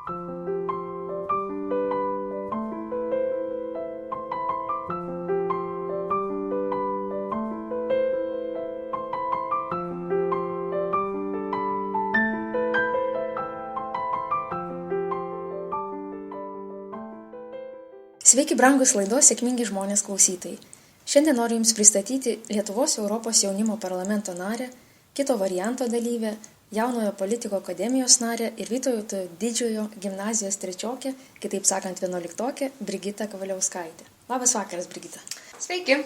Sveiki, brangus laidos Sėkmingi žmonės klausytojai. Šiandien noriu Jums pristatyti Lietuvos Europos jaunimo parlamento narę, kito varianto dalyvę, Jaunojo politiko akademijos narę ir Vytauto Didžiojo gimnazijos trečiokę, kitaip sakant 11-okę, Brigitą Kavaliauskaitę. Labas vakaras, Brigita. Sveiki.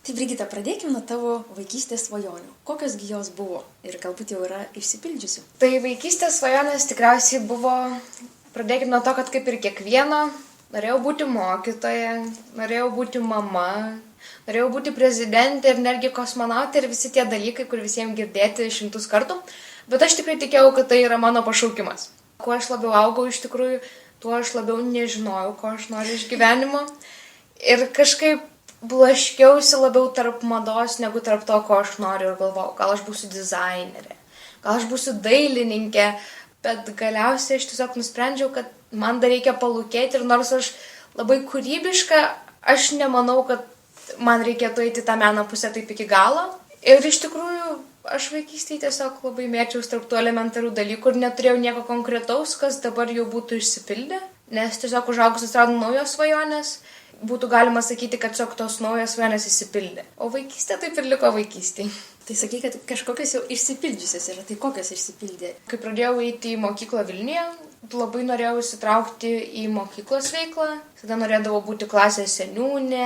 Tai Brigita, pradėkime nuo tavo vaikystės svajonių. Kokios gi jos buvo ir galbūt jau yra išsipildžiusių? Tai vaikystės svajonės tikriausiai buvo, pradėkime nuo to, kad kaip ir kiekvieno, norėjau būti mokytoja, norėjau būti mama, norėjau būti prezidentė ir netgi kosmonautė ir visi tie dalykai, kur visiems girdėti 100 kartų. Bet aš tikrai tikėjau, kad tai yra mano pašaukimas. Kuo aš labiau augau iš tikrųjų, tuo aš labiau nežinojau, ko aš noriu iš gyvenimo. Ir kažkaip blaškiausi labiau tarp mados negu tarp to, ko aš noriu ir galvojau. Gal aš būsiu dizainerė, gal aš būsiu dailininkė. Bet galiausiai aš tiesiog nusprendžiau, kad man dar reikia palūkėti ir nors aš labai kūrybiška, aš nemanau, kad man reikėtų eiti tą meno pusę taip iki galo. Ir iš tikrųjų aš vaikystėje tiesiog labai mėčiaus tarp tų elementarių dalykų ir neturėjau nieko konkretaus, kas dabar jau būtų išsipildę, nes tiesiog užaugus atsirado naujos svajonės. Būtų galima sakyti, kad tiesiog tos naujos svajonės išsipildė. O vaikystė taip ir liko vaikystėje. Tai sakai, kad kažkokios jau išsipildžiusios yra, tai kokios išsipildė? Kai pradėjau eiti į mokyklą Vilniuje, labai norėjau įsitraukti į mokyklos veiklą. Tada norėdavau būti klasės seniūnė,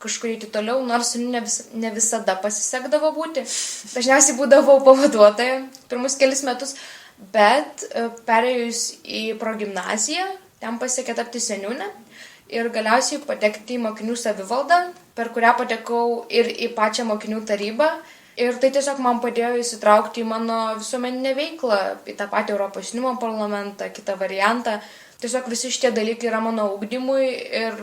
kažkur eiti toliau, nors ne visada pasisekdavo būti. Dažniausiai būdavau pavaduotoja pirmus kelis metus, bet perėjus į progimnaziją, ten pasiekė tapti seniūnę. Ir galiausiai patekti į mokinių savivaldą, per kurią patekau ir į pačią mokinių tarybą. Ir tai tiesiog man padėjo įsitraukti į mano visuomeninę veiklą, į tą patį Europos jaunimo parlamentą, kitą variantą. Tiesiog visi šitie dalykai yra mano ugdymui ir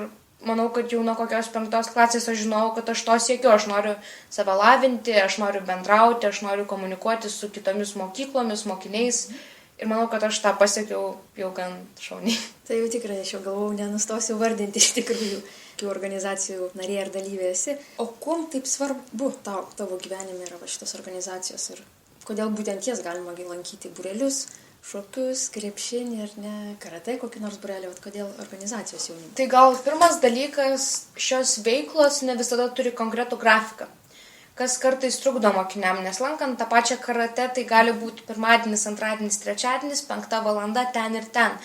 manau, kad jau nuo kokios 5 klasės aš žinau, kad aš to siekiu. Aš noriu save lavinti, aš noriu bendrauti, aš noriu komunikuoti su kitomis mokyklomis, mokiniais. Ir manau, kad aš tą pasiekiau jau gan šauniai. Tai jau tikrai, aš jau galvau, nenustosiu vardinti iš tikrųjų, kių organizacijų narė ir dalyvė esi. O kuom taip svarbu tavo gyvenime yra šitos organizacijos ir kodėl būtent jas galima lankyti būrelius, šokius, krepšinį ir ne karate kokį nors būrelį, o kodėl organizacijos jaunimo? Tai gal pirmas dalykas, šios veiklos ne visada turi konkretų grafiką. Kas kartais trukdo mokiniam, nes lankant tą pačią karate, tai gali būti pirmadienis, antradienis, trečiadienis, 5 valanda ten ir ten.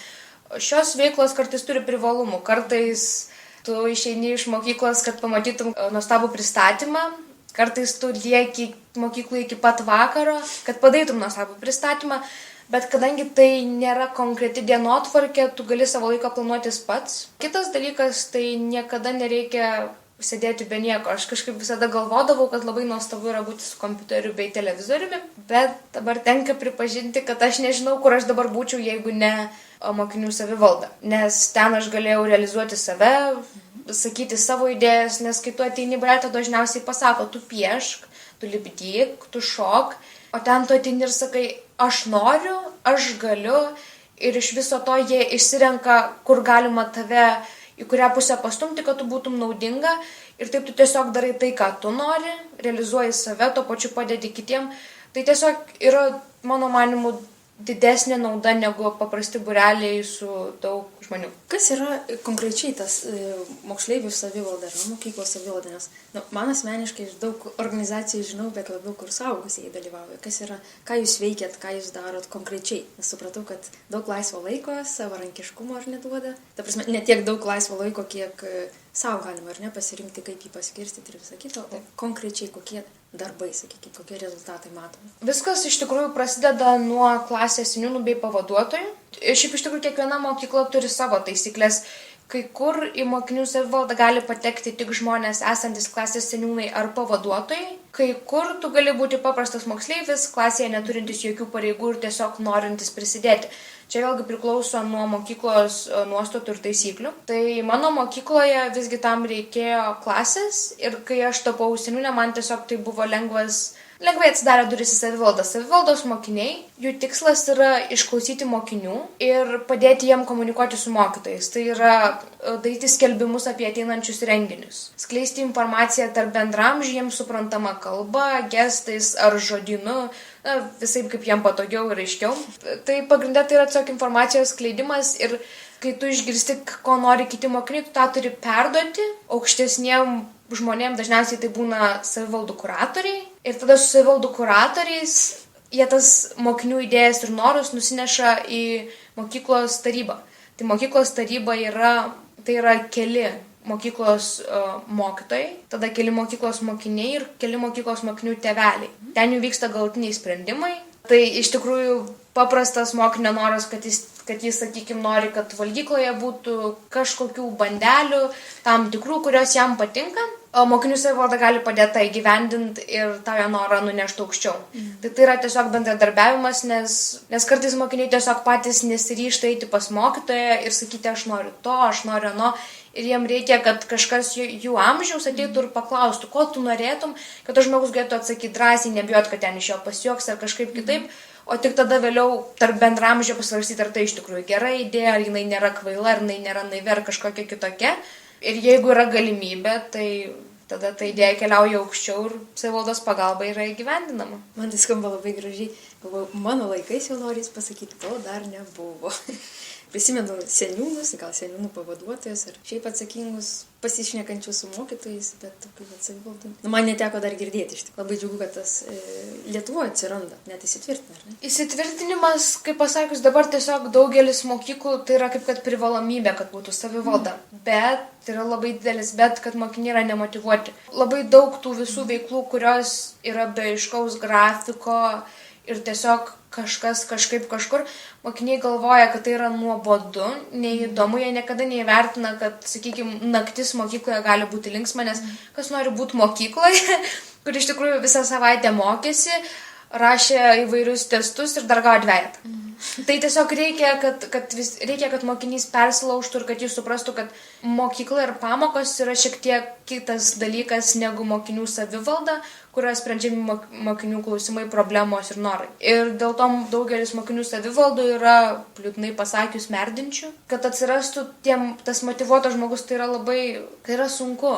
Šios veiklos kartais turi privalumų. Kartais tu išeini iš mokyklos, kad pamatytum nuostabų pristatymą. Kartais tu lieki mokyklai iki pat vakaro, kad padarytum nuostabų pristatymą. Bet kadangi tai nėra konkreti dienotvarkė, tu gali savo laiką planuotis pats. Kitas dalykas, tai niekada nereikia sėdėti be nieko. Aš kažkaip visada galvodavau, kad labai nuostabu yra būti su kompiuteriu bei televizoriumi, bet dabar tenka pripažinti, kad aš nežinau, kur aš dabar būčiau, jeigu ne mokinių savivalda. Nes ten aš galėjau realizuoti save, sakyti savo idėjas, nes kai tu ateini būrelį, dažniausiai pasako, tu piešk, tu lipdyk, tu šok, o ten tu ateini ir sakai, aš noriu, aš galiu ir iš viso to jie išsirenka, kur galima tave į kurią pusę pastumti, kad tu būtum naudinga ir taip tu tiesiog darai tai, ką tu nori, realizuoji save, tuo pačiu padedi kitiem. Tai tiesiog yra, mano manimu, didesnė nauda negu paprasti būreliai su daug žmonių. Kas yra konkrečiai tas moksleivių savivalda ar mokyklos savivalda? Nes man asmeniškai iš daug organizacijų žinau, bet labiau kur suaugusieji dalyvauja. Kas yra, ką jūs veikiat, ką jūs darot konkrečiai? Nes supratau, kad daug laisvo laiko, savarankiškumo ar neduoda. Ta prasme, ne tiek daug laisvo laiko, kiek savo galima ar ne pasirinkti, kaip jį paskirstyti ir visą kitą. O konkrečiai kokie darbai, sakykime, kokie rezultatai matomi? Viskas iš tikrųjų prasideda nuo klasės seniūnų bei pavaduotojų. Šiaip iš tikrųjų kiekviena mokykla turi savo taisyklės. Kai kur į mokinių savivaldą gali patekti tik žmonės esantis klasės seniūnai ar pavaduotojai. Kai kur tu gali būti paprastas moksleivis, klasėje neturintis jokių pareigų ir tiesiog norintis prisidėti. Čia vėlgi priklauso nuo mokyklos nuostatų ir taisyklių. Tai mano mokykloje visgi tam reikėjo klasės ir kai aš tapau seniūne, man tiesiog tai buvo lengvai atsidarė duris į savivaldą. Savivaldos mokiniai, jų tikslas yra išklausyti mokinių ir padėti jiem komunikuoti su mokytojais. Tai yra daryti skelbimus apie ateinančius renginius. Skleisti informaciją tarp bendramžių, jiems suprantama kalba, gestais ar žodynu, visai kaip jiem patogiau ir aiškiau. Tai pagrindė tai yra tiesiog informacijos skleidimas ir kai tu išgirsti, ko nori kiti mokiniai, tu tą turi perduoti aukštesniem žmonėm, dažniausiai tai būna savivaldų kuratoriai. Ir tada su savivaldų kuratoriais jie tas mokinių idėjas ir norus nusineša į mokyklos tarybą. Tai mokyklos taryba yra keli mokyklos mokytojai, tada keli mokyklos mokiniai ir keli mokyklos mokinių tėveliai. Ten jų vyksta galutiniai sprendimai. Tai iš tikrųjų paprastas mokinio noras, kad jis, sakykime, nori, kad valgykloje būtų kažkokių bandelių, tam tikrų, kurios jam patinka, o mokinių savivalda gali padėti tą įgyvendinti ir tą jo norą nunešti aukščiau. Tai yra tiesiog bendradarbiavimas, nes kartais mokiniai tiesiog patys nesiryžta eiti pas mokytoją ir sakyti, aš noriu to, aš noriu ano. Ir jiem reikia, kad kažkas jų amžiaus ateitų ir paklaustų, ko tu norėtum, kad tas žmogus galėtų atsakyti drąsiai, nebijot, kad ten iš jo pasijuoks ar kažkaip kitaip, o tik tada vėliau tarp bendramžio pasvarstyti, ar tai iš tikrųjų gera idėja, ar jinai nėra kvaila, ar jinai nėra naivi, ar kažkokia kitokia. Ir jeigu yra galimybė, tai tada ta idėja keliauja aukščiau ir savivaldos pagalba yra įgyvendinama. Man tai skamba labai gražiai. Galvoju, mano laikais jau norės pasakyti, to dar nebuvo. Prisimenu seniūnus, gal seniūnų pavaduotojas ar šiaip atsakingus pasišnekančius su mokytojais, bet tokių savivaldų. Man neteko dar girdėti, iš tikrųjų. Labai džiugu, kad tas Lietuvoje atsiranda, net įsitvirtina, ar ne? Įsitvirtinimas, kaip pasakius, dabar tiesiog daugelis mokyklų tai yra kaip kad privalomybė, kad būtų savivalda. Bet tai yra labai didelis, bet kad mokiniai yra nemotyvuoti. Labai daug tų visų veiklų, kurios yra be aiškaus grafiko ir tiesiog kažkas kažkaip kažkur, mokiniai galvoja, kad tai yra nuobodu, neįdomu, jie niekada neįvertina, kad, sakykime, naktis mokykloje gali būti linksma, nes kas nori būti mokykloje, kur iš tikrųjų visą savaitę mokėsi, rašė įvairius testus ir dar gavo dvejetą. Tai tiesiog reikia, kad mokinys persilaužtų ir kad jis suprastų, kad mokykla ir pamokos yra šiek tiek kitas dalykas negu mokinių savivalda, kurioje sprendžiami mokinių klausimai, problemos ir norai. Ir dėl to daugelis mokinių savivaldų yra, liūdnai pasakius, merdinčių. Kad atsirastų tas motyvuotas žmogus, tai yra sunku.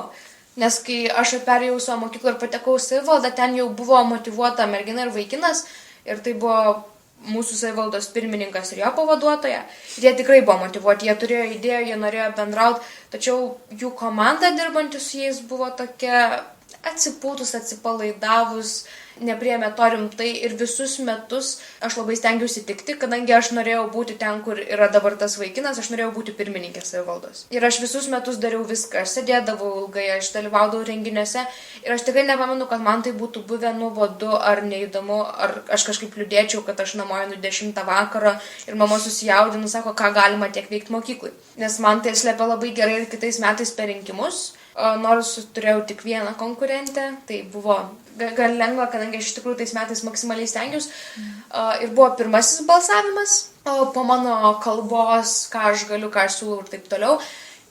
Nes kai aš perėjau savo mokyklą ir patekau į savivaldą, ten jau buvo motyvuota mergina ir vaikinas. Ir tai buvo mūsų savivaldos pirmininkas ir jo pavaduotoja. Ir jie tikrai buvo motyvuoti, jie turėjo idėjų, jie norėjo bendrauti. Tačiau jų komanda dirbanti su jais buvo tokia atsipūtus, atsipalaidavus, nepriėmė to rimtai ir visus metus aš labai stengiausi tikti, kadangi aš norėjau būti ten, kur yra dabar tas vaikinas, aš norėjau būti pirmininkė savivaldos. Ir aš visus metus dariau viską, aš sėdėdavau ilgai, aš dalyvaudavau renginiuose ir aš tikrai nepamenu, kad man tai būtų buvę nuobodu ar neįdomu, ar aš kažkaip liūdėčiau, kad aš namo einu 10 vakaro ir mama susijaudinu, sako, ką galima tiek veikti mokyklai. Nes man tai slepia labai gerai ir kitais metais per rinkimus. Nors turėjau tik vieną konkurentę, tai buvo gan lengva, kadangi aš iš tikrųjų tais metais maksimaliai stengiausi. Ir buvo pirmasis balsavimas po mano kalbos, ką aš galiu, ką aš siūlau ir taip toliau.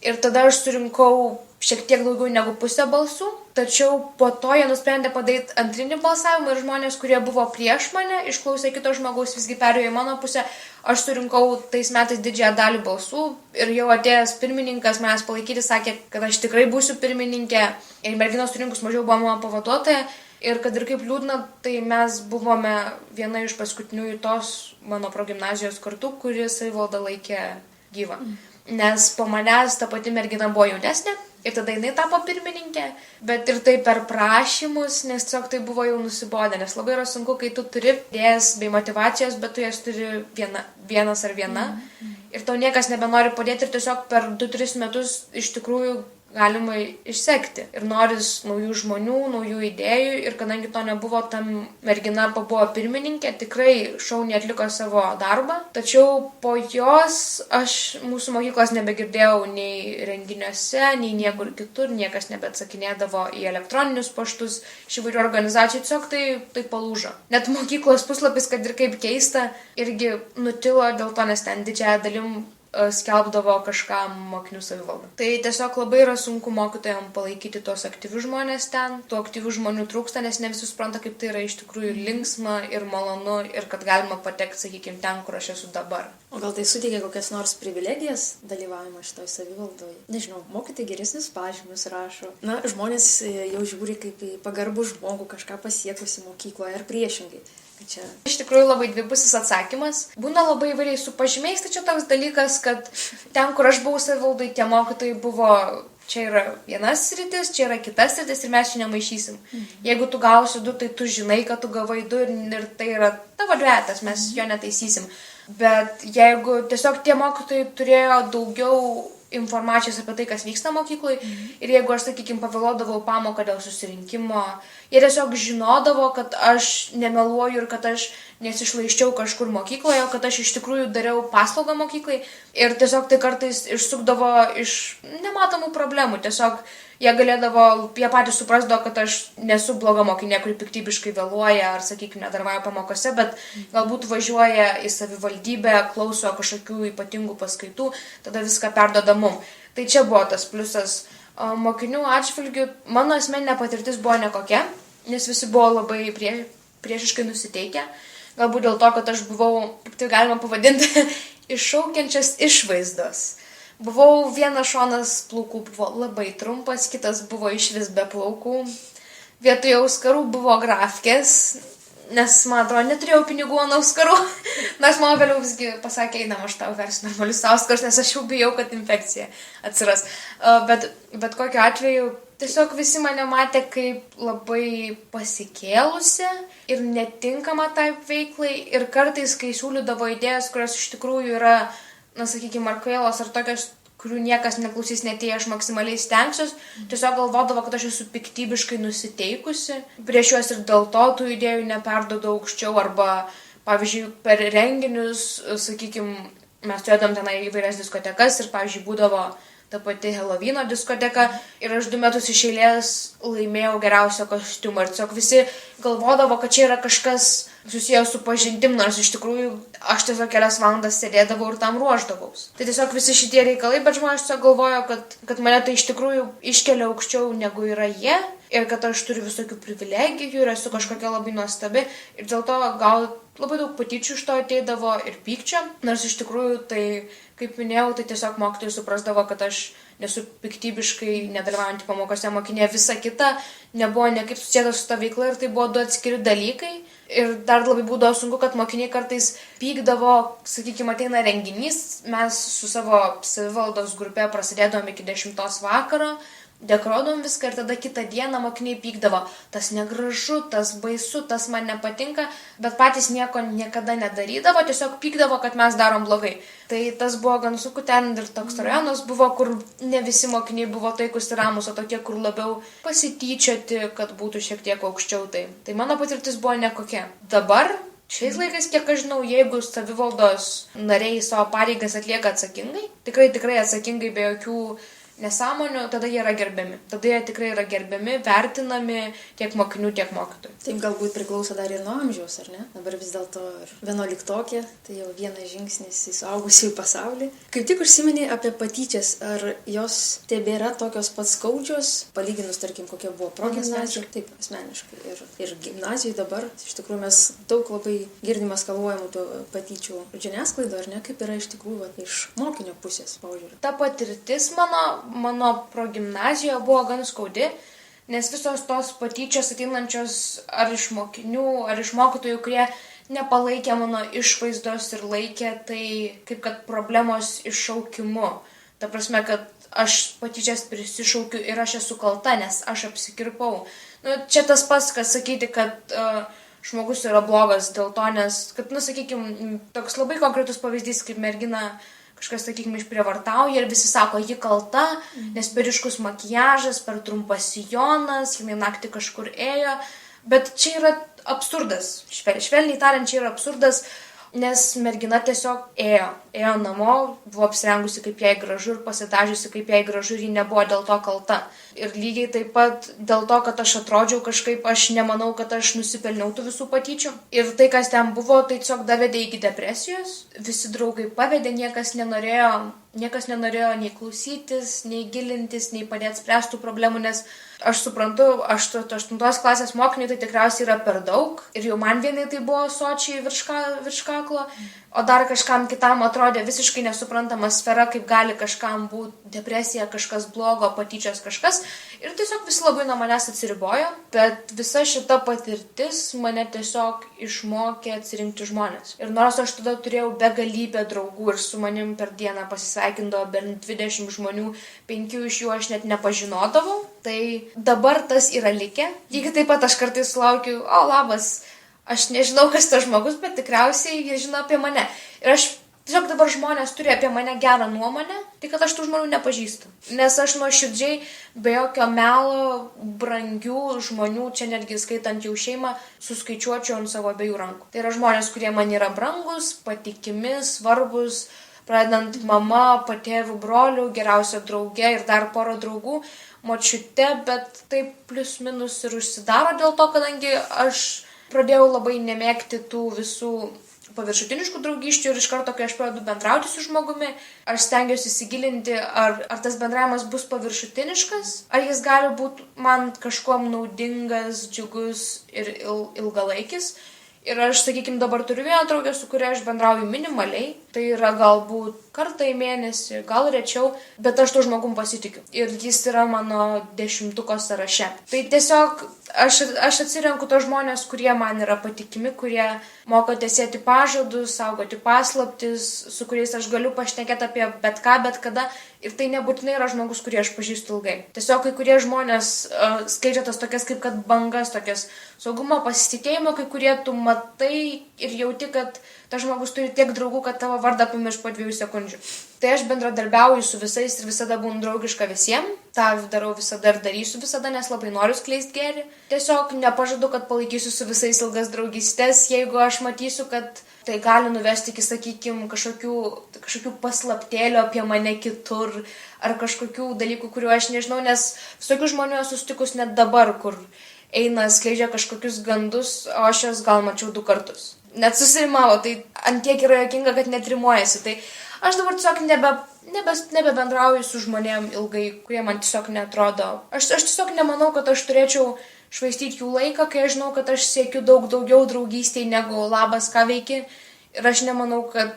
Ir tada aš surinkau šiek tiek daugiau negu pusę balsų, tačiau po to jie nusprendė padaryti antrinį balsavimą ir žmonės, kurie buvo prieš mane, išklausė kito žmogaus, visgi perėjo į mano pusę. Aš surinkau tais metais didžiąją dalį balsų ir jau atėjęs pirmininkas manęs palaikyti sakė, kad aš tikrai būsiu pirmininkė ir merginos surinkus mažiau buvo mano pavaduotoja. Ir kad ir kaip liūdna, tai mes buvome viena iš paskutiniųjų tos mano progimnazijos kartų, kuri savivaldą laikė gyvą. Nes po manęs ta pati mergina buvo jaunesnė ir tada jinai tapo pirmininkė, bet ir tai per prašymus, nes tiesiog tai buvo jau nusibodę, nes labai yra sunku, kai tu turi idėjas bei motyvacijos, bet tu jas turi vienas ar viena ir tau niekas nebenori padėti ir tiesiog per 2-3 metus iš tikrųjų galima išsekti. Ir noris naujų žmonių, naujų idėjų. Ir kadangi to nebuvo, tam mergina buvo pirmininkė, tikrai šauniai atliko savo darbą. Tačiau po jos aš mūsų mokyklos nebegirdėjau nei renginiuose, nei niekur kitur, niekas nebeatsakinėdavo į elektroninius paštus iš įvairių organizacijų, tiesiog tai palūžo. Net mokyklos puslapis, kad ir kaip keista, irgi nutilo dėl to, nes ten didžiąją dalim skelbdavo kažką mokinių savivaldą. Tai tiesiog labai yra sunku mokytojams palaikyti tuos aktyvius žmonės ten. Tų aktyvių žmonių trūksta, nes ne visi supranta, kaip tai yra iš tikrųjų linksma ir malonu ir kad galima patekti, sakykime, ten, kur aš esu dabar. O gal tai suteikia kokias nors privilegijas dalyvavimą šitoj savivaldoje? Nežinau, mokytojai geresnius pažymius rašo. Na, žmonės jau žiūri kaip į pagarbų žmogų, kažką pasiekusi mokykloje ar priešingai. Čia. Iš tikrųjų labai dvipusis atsakymas. Būna labai įvairiai su pažymiais, tačiau toks dalykas, kad ten, kur aš buvau savivaldai, tie mokytojai buvo, čia yra vienas sritis, čia yra kitas sritis ir mes čia nemaišysim. Jeigu tu gausi 2, tai tu žinai, kad tu gavai 2 ir tai yra tavo duetas, mes jo netaisysim. Bet jeigu tiesiog tie mokytojai turėjo daugiau informacijos apie tai, kas vyksta mokykloje. Ir jeigu aš, sakykime, pavėluodavau pamoką dėl susirinkimo, jie tiesiog žinodavo, kad aš nemeluoju ir kad aš nesišlaiščiau kažkur mokykloje, kad aš iš tikrųjų dariau paslaugą mokyklai. Ir tiesiog tai kartais išsukdavo iš nematomų problemų. Tiesiog jie patys suprasdavo, kad aš nesu bloga mokinė, kuri piktybiškai vėluoja ar, sakykime, nedalyvauja pamokose, bet galbūt važiuoja į savivaldybę, klauso kažkokių ypatingų paskaitų, tada viską perduoda mum. Tai čia buvo tas pliusas. Mokinių atžvilgių mano asmeninė patirtis buvo nekokia, nes visi buvo labai priešiškai nusiteikę. Galbūt dėl to, kad aš buvau, kaip tai galima pavadinti, iššaukiančias išvaizdos. Buvau vienas šonas plaukų buvo labai trumpas, kitas buvo išvis be plaukų. Vietoje auskarų buvo grafkės, nes, man atrodo, neturėjau pinigų ant auskarų. Nors mano vėliau visgi pasakė, einam, aš tau versiu normalius auskarus, nes aš jau bijau, kad infekcija atsiras. Bet kokiu atveju, tiesiog visi mane matė kaip labai pasikėlusi ir netinkama tai veiklai. Ir kartais, kai siūlydavo idėjas, kurios iš tikrųjų yra, na, sakykime, ar kvailos, ar tokios, kurių niekas neklausys, net jei aš maksimaliai stengsiuos, tiesiog galvodavo, kad aš esu piktybiškai nusiteikusi. Prieš juos ir dėl to tų idėjų neperduodu aukščiau, arba, pavyzdžiui, per renginius, sakykime, mes turėdom tenai įvairias diskotekas ir, pavyzdžiui, būdavo ta pati Helovyno diskoteka ir aš 2 metus iš eilės laimėjau geriausią kostiumą. Ir tiesiog visi galvodavo, kad čia yra kažkas susijęs su pažintim, nors iš tikrųjų aš tiesiog kelias valandas sėdėdavau ir tam ruošdavaus. Tai tiesiog visi šitie reikalai, bet žmonės tiesiog galvojo, kad mane tai iš tikrųjų iškelia aukščiau negu yra jie ir kad aš turiu visokių privilegijų ir esu kažkokia labai nuostabi. Ir dėl to gal labai daug patyčių iš to ateidavo ir pykčio, nors iš tikrųjų tai, kaip minėjau, tai tiesiog mokytojai suprasdavo, kad aš nesu piktybiškai nedalyvaujantį pamokose mokinė, visa kita nebuvo niekaip susijęta su ta veikla ir tai buvo 2 atskiri dalykai. Ir dar labai būdavo sunku, kad mokiniai kartais pykdavo, sakykime, ateina renginys, mes su savo savivaldos grupe prasidėdavom iki 10 vakaro, dekoruodom viską ir tada kitą dieną mokiniai pykdavo. Tas negražu, tas baisu, tas man nepatinka, bet patys nieko niekada nedarydavo, tiesiog pykdavo, kad mes darom blogai. Tai tas buvo gan sunku, ten ir toks rajonas buvo, kur ne visi mokiniai buvo taikus ir ramus, o tokie, kur labiau pasityčioti, kad būtų šiek tiek aukščiau. Tai mano patirtis buvo nekokia. Dabar, šiais laikais, kiek aš žinau, jeigu savivaldos nariai savo pareigas atlieka atsakingai, tikrai atsakingai be jokių nesąmonių, tada jie yra gerbiami. Tada jie tikrai yra gerbiami, vertinami tiek mokinių, tiek mokytojų. Taip galbūt priklauso dar ir nuo amžiaus, ar ne? Dabar vis dėlto 11-okė, tai jau vienas žingsnis į suaugusiųjų pasaulį. Kaip tik užsiminė apie patyčias, ar jos tebėra tokios pat skaudžios, palyginus, tarkim, kokia buvo progimnazija, taip, asmeniškai. Ir gimnazijoje dabar, iš tikrųjų, mes daug labai girdime skaluojamų tų patyčių žiniasklaido, ar ne, kaip yra iš tikrųjų iš mokinio pusės požiūrį. Ta patirtis mano progimnazijoje buvo gan skaudi, nes visos tos patyčios ateinančios ar iš mokinių, ar iš mokytojų, kurie nepalaikė mano išvaizdos ir laikė tai kaip kad problemos iššaukimu. Ta prasme, kad aš patyčias prisišaukiu ir aš esu kalta, nes aš apsikirpau. Čia tas pats, kas sakyti, kad žmogus yra blogas dėl to, nes, kad, sakykime, toks labai konkretus pavyzdys, kaip mergina kažkas, sakykime, išprievartauja ir visi sako, ji kalta, nes per ryškus makiažas, per trumpas sijonas, jinai naktį kažkur ėjo. Bet čia yra absurdas. Švelniai tariant, čia yra absurdas, nes mergina tiesiog ėjo namo, buvo apsirengusi kaip jai gražu ir pasidažiusi kaip jai gražu ir ji nebuvo dėl to kalta. Ir lygiai taip pat dėl to, kad aš atrodžiau kažkaip, aš nemanau, kad aš nusipelniau tų visų patyčių. Ir tai, kas ten buvo, tai tiesiog davedė iki depresijos. Visi draugai pavedė, niekas nenorėjo nei klausytis, nei gilintis, nei padėti spręstų problemų, nes aš suprantu, 8 klasės mokiniui tai tikriausiai yra per daug. Ir jau man vienai tai buvo sočiai virš kaklo, o dar kažkam kitam atrodė visiškai nesuprantama sfera, kaip gali kažkam būti depresija, kažkas blogo, patyčios kažkas. Ir tiesiog visi labai nuo manęs atsiribojo, bet visa šita patirtis mane tiesiog išmokė atsirinkti žmonės. Ir nors aš tada turėjau begalybę draugų ir su manim per dieną pasisveikindavo bent 20 žmonių, 5 iš jų aš net nepažinodavau, tai dabar tas yra likę. Lygiai taip pat aš kartais sulaukiu, labas, aš nežinau, kas tas žmogus, bet tikriausiai jie žino apie mane. Ir aš tiesiog dabar žmonės turi apie mane gerą nuomonę, tai kad aš tų žmonių nepažįstu. Nes aš nuoširdžiai, be jokio melo, brangių žmonių, čia netgi skaitant jau šeimą, suskaičiuočiau ant savo abiejų rankų. Tai yra žmonės, kurie man yra brangus, patikimi, svarbus, pradedant mama, patėvių, brolių, geriausia draugė ir dar porą draugų, močiute, bet taip plius minus ir užsidaro dėl to, kadangi aš pradėjau labai nemėgti tų visų paviršutiniškų draugysčių ir iš karto, kai aš pradedu bendrauti su žmogumi, aš stengiuosi įsigilinti, ar tas bendravimas bus paviršutiniškas, ar jis gali būti man kažkuom naudingas, džiugus ir ilgalaikis. Ir aš, sakykime, dabar turiu vieną draugę, su kuria aš bendrauju minimaliai, tai yra galbūt kartą į mėnesį, gal rečiau, bet aš tuo žmogum pasitikiu. Ir jis yra mano 10-tuko sąraše. Tai tiesiog aš atsirenku tos žmonės, kurie man yra patikimi, kurie moka tesėti pažadus, saugoti paslaptis, su kuriais aš galiu pašnekėti apie bet ką, bet kada. Ir tai nebūtinai yra žmogus, kurį aš pažįstu ilgai. Tiesiog kai kurie žmonės skaičia tas tokias kaip kad bangas, tokias saugumo, pasitikėjimo, kai kurie tu matai ir jauti, kad tas žmogus turi tiek draugų, kad tavo vardą pamirš po 2 sekundžių. Tai aš bendradarbiauju su visais ir visada būnu draugiška visiems. Ta darau visada ir darysiu visada, nes labai noriu skleisti gėrį. Tiesiog nepažadu, kad palaikysiu su visais ilgas draugystės, jeigu aš matysiu, kad tai gali nuvesti iki, sakykime, kažkokių paslaptėlių apie mane kitur, ar kažkokių dalykų, kuriuo aš nežinau, nes visokių žmonių esu sutikus net dabar, kur eina, skleidžia kažkokius gandus, o aš jas gal mačiau 2 kartus. Net susirimavo, tai antiek yra juokinga, kad net rimuojasi. Tai aš dabar tiesiog nebebendrauju su žmonėm ilgai, kurie man tiesiog neatrodo. Aš tiesiog nemanau, kad aš turėčiau švaistyti jų laiką, kai aš žinau, kad aš siekiu daug daugiau draugystėj negu labas, ką veiki. Ir aš nemanau, kad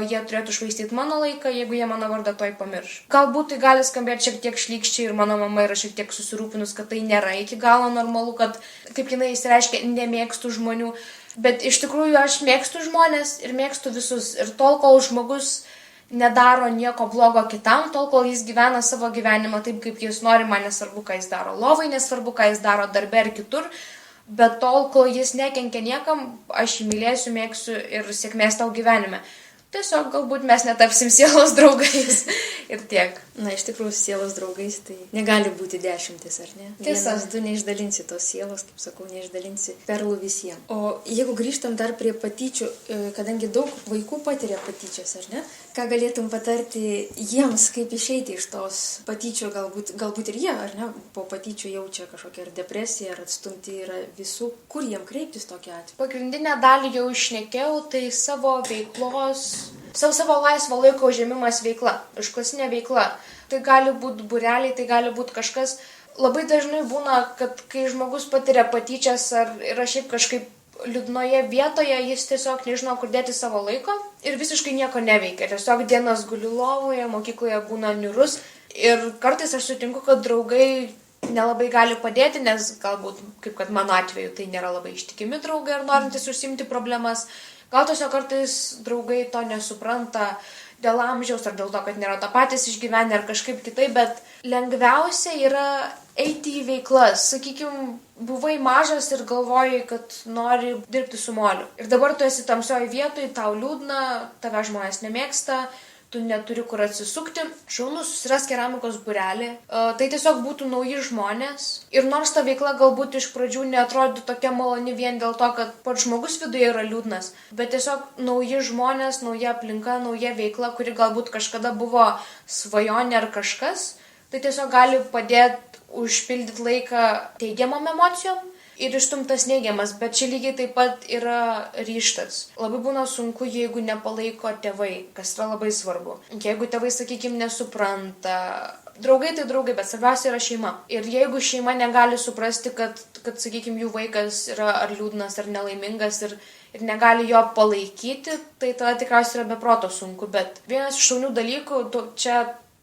jie turėtų švaistyti mano laiką, jeigu jie mano vardą toj pamirš. Galbūt tai gali skambėti šiek tiek šlykščiai ir mano mama yra šiek tiek susirūpinus, kad tai nėra iki galo normalu, kad, kaip jinai įsireiškia, nemėgstu žmonių. Bet iš tikrųjų aš mėgstu žmonės ir mėgstu visus. Ir tol, kol žmogus nedaro nieko blogo kitam, tol, kol jis gyvena savo gyvenimą taip, kaip jis nori, man nesvarbu, ką jis daro lovai, nesvarbu, ką jis daro darbe ar kitur. Bet tol, kol jis nekenkia niekam, aš jį mylėsiu, mėgsiu ir sėkmės tau gyvenime. Tiesiog galbūt mes netapsim sielos draugais ir tiek. Na, iš tikrųjų, sielos draugais tai negali būti 10, ar ne? Tiesa. 1, 2 neišdalinsi tos sielos, kaip sakau, neišdalinsi perlų visiems. O jeigu grįžtam dar prie patyčių, kadangi daug vaikų patiria patyčias, ar ne? Ką galėtum patarti jiems, kaip išeiti iš tos patyčių, galbūt ir jie, ar ne, po patyčių jaučia kažkokią ar depresiją, ar atstumti yra visų, kur jiem kreiptis tokiu atveju? Pagrindinę dalį jau išnekėjau, tai savo veiklos, savo laisvo laiko užėmimas veikla, užklasinė veikla. Tai gali būti būreliai, tai gali būti kažkas. Labai dažnai būna, kad kai žmogus patiria patyčias ar yra šiaip kažkaip liūdnoje vietoje, jis tiesiog nežino, kur dėti savo laiko ir visiškai nieko neveikia. Tiesiog dienas guli lovoje, mokykloje būna niurus ir kartais aš sutinku, kad draugai nelabai gali padėti, nes galbūt, kaip kad mano atveju, tai nėra labai ištikimi draugai ar norintys užsiimti problemas. Gal tiesiog kartais draugai to nesupranta dėl amžiaus ar dėl to, kad nėra to patys išgyvenę ar kažkaip kitaip, bet lengviausia yra eiti į veiklas. Sakykime, buvai mažas ir galvojai, kad nori dirbti su moliu. Ir dabar tu esi tamsioj vietoj, tau liūdna, tave žmonės nemėgsta, tu neturi kur atsisukti, šaunu susiras keramikos būrelį. Tai tiesiog būtų nauji žmonės. Ir nors ta veikla galbūt iš pradžių neatrodytų tokia maloni vien dėl to, kad pats žmogus viduje yra liūdnas, bet tiesiog nauji žmonės, nauja aplinka, nauja veikla, kuri galbūt kažkada buvo svajonė ar kažkas, tai tiesiog gali padėti užpildyti laiką teigiamam emocijom ir išstumtas neigiamas, bet čia lygiai taip pat yra ryžtas. Labai būna sunku, jeigu nepalaiko tėvai, kas yra labai svarbu. Jeigu tėvai, sakykime, nesupranta, draugai tai draugai, bet svarbiausia yra šeima. Ir jeigu šeima negali suprasti, kad sakykime, jų vaikas yra ar liūdnas, ar nelaimingas ir negali jo palaikyti, tai tada tikriausiai yra be proto sunku. Bet vienas iš šaunių dalykų,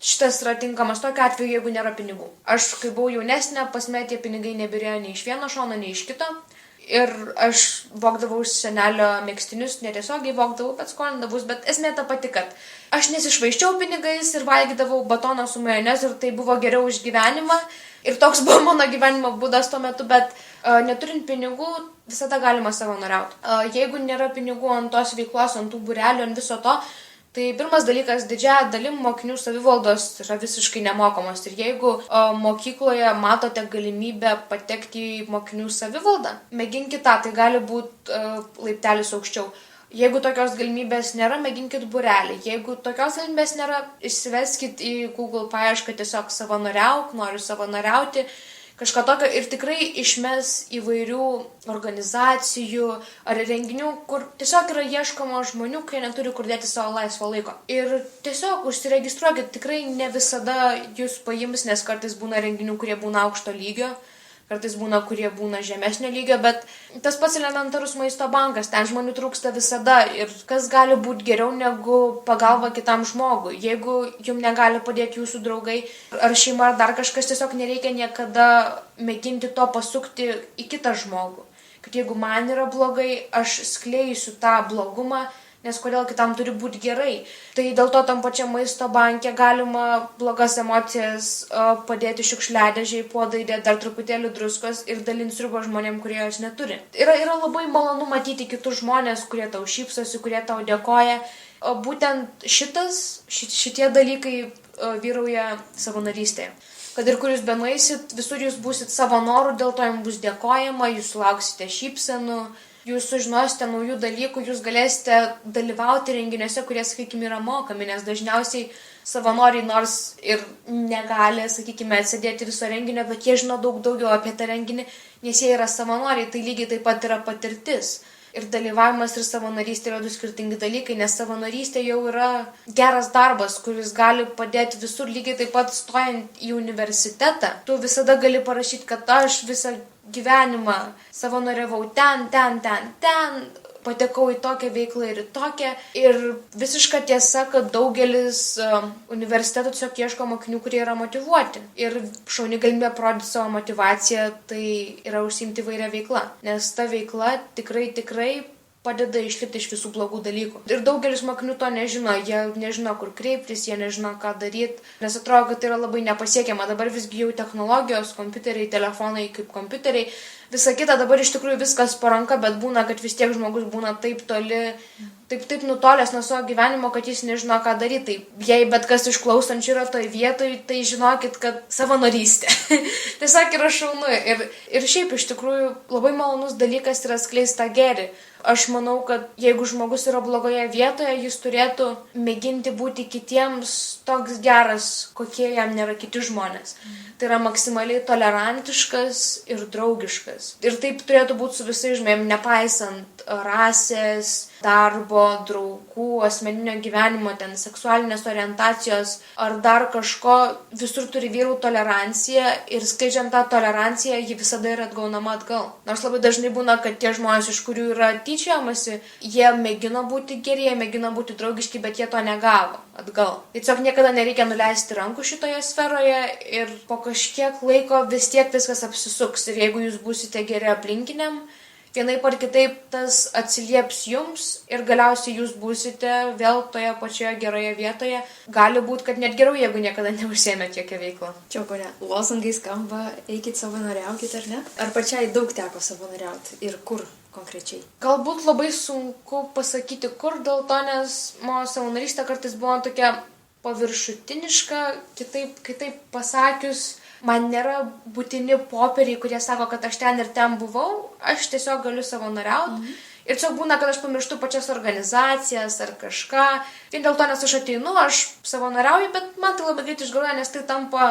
šitas yra tinkamas tokiu atveju, jeigu nėra pinigų. Aš, kai buvau jaunesnė, pas mane tie pinigai nebirėjo nei iš vieno šono, nei iš kito. Ir aš vogdavau iš senelio megztinius, netiesiogiai vogdavau, bet skolindavus. Bet esmė ta pati, kad aš nesišvaiščiau pinigais ir valgydavau batoną su majonezu ir tai buvo geriau už gyvenimą. Ir toks buvo mano gyvenimo būdas tuo metu, bet neturint pinigų visada galima savanoriauti. Jeigu nėra pinigų ant tos veiklos, ant tų būrelių, ant viso to, tai pirmas dalykas, didžiąją dalim mokinių savivaldos yra visiškai nemokamos. Ir jeigu mokykloje matote galimybę patekti į mokinių savivaldą, mėginkit tą, tai gali būti laiptelis aukščiau. Jeigu tokios galimybės nėra, mėginkit būrelį. Jeigu tokios galimybės nėra, išsiveskit į Google paiešką tiesiog savanoriauk, noriu savanoriauti, kažką tokio ir tikrai išmes įvairių organizacijų ar renginių, kur tiesiog yra ieškoma žmonių, kurie neturi kur dėti savo laisvo laiko. Ir tiesiog užsiregistruokit, tikrai ne visada jūs paims, nes kartais būna renginių, kurie būna aukšto lygio, kartais būna, kurie būna žemesnio lygio, bet tas pats elementarus maisto bankas, ten žmonių trūksta visada ir kas gali būti geriau negu pagalba kitam žmogui. Jeigu jums negali padėti jūsų draugai ar šeima ar dar kažkas, tiesiog nereikia niekada mėginti to pasukti į kitą žmogų. Kad jeigu man yra blogai, aš skleisiu tą blogumą, nes kodėl kitam turi būti gerai. Tai dėl to tam pačiam maisto banke galima blogas emocijas padėti šiukšliadėžiai, puodai, dar truputėlį druskos ir dalinti sriubą žmonėm, kurie jos neturi. Yra labai malonu matyti kitus žmonės, kurie tau šypsosi, kurie tau dėkoja. Būtent šitie dalykai vyrauja savanorystėje. Kad ir kur jūs benueisit, visur jūs būsit savo norų, dėl to jums bus dėkojama, jūs sulauksite šypsenų, jūs sužinosite naujų dalykų, jūs galėsite dalyvauti renginiuose, kurie, sakykime, yra mokami, nes dažniausiai savanoriai nors ir negali, sakykime, atsėdėti viso renginio, bet jie žino daug daugiau apie tą renginį, nes jie yra savanoriai, tai lygiai taip pat yra patirtis. Ir dalyvavimas ir savanorystė yra du skirtingi dalykai, nes savanorystė jau yra geras darbas, kuris gali padėti visur, lygiai taip pat stojant į universitetą. Tu visada gali parašyti, kad aš visą gyvenimą savanoriavau ten, patekau į tokią veiklą ir į tokią. Ir visiška tiesa, kad daugelis universitetų tiesiog ieško mokinių, kurie yra motyvuoti. Ir šauni galimybė parodyti savo motyvaciją, tai yra užsiimti įvairią veiklą. Nes ta veikla tikrai padeda išlipti iš visų blogų dalykų. Ir daugelis mokinių to nežino, jie nežino, kur kreiptis, jie nežino, ką daryti, nes atrodo, kad tai yra labai nepasiekiama. Dabar visgi jau technologijos, kompiuteriai, telefonai kaip kompiuteriai, visa kita dabar iš tikrųjų viskas po ranka, bet būna, kad vis tiek žmogus būna taip toli, taip nutolęs nuo savo gyvenimo, kad jis nežino, ką daryti. Tai jei bet kas išklausančių yra toj vietoj, tai žinokit, kad savanorystė. Tiesiog yra šaunu. Ir šiaip iš tikrųjų labai malonus dalykas yra skleisti tą gėrį. Aš manau, kad jeigu žmogus yra blogoje vietoje, jis turėtų mėginti būti kitiems toks geras, kokie jam nėra kiti žmonės. Tai yra maksimaliai tolerantiškas ir draugiškas. Ir taip turėtų būti su visais žmonėm, nepaisant rasės, darbo, draugų, asmeninio gyvenimo, ten seksualinės orientacijos ar dar kažko, visur turi vyrų tolerancija ir skleidžiant tą toleranciją, ji visada yra atgaunama atgal. Nors labai dažnai būna, kad tie žmonės, iš kurių yra tyčiojamasi, jie mėgino būti geri, jie mėgino būti draugiški, bet jie to negavo atgal. Tiesiog niekada nereikia nuleisti rankų šitoje sferoje ir po kažkiek laiko vis tiek viskas apsisuks. Ir jeigu jūs būsite geri aplinkiniam, vienaip ar kitaip tas atsilieps jums ir galiausiai jūs būsite vėl toje pačioje geroje vietoje. Gali būti, kad net geriau, jeigu niekada neužsiėmėt jokią veiklą. Čia, ponia, lozungai skamba, eikit savanoriaukit, ar ne? Ar pačiai daug teko savanoriauti ir kur konkrečiai? Galbūt labai sunku pasakyti, kur dėl to, nes mano savanorystė kartais buvo tokia paviršutiniška, kitaip pasakius, man nėra būtini popieriai, kurie sako, kad aš ten ir ten buvau, aš tiesiog galiu savanoriauti. Ir tiesiog būna, kad aš pamirštu pačias organizacijas ar kažką. Vien dėl to, nes aš ateinu, aš savanoriauju, bet man tai labai greit išgaruoja, nes tai tampa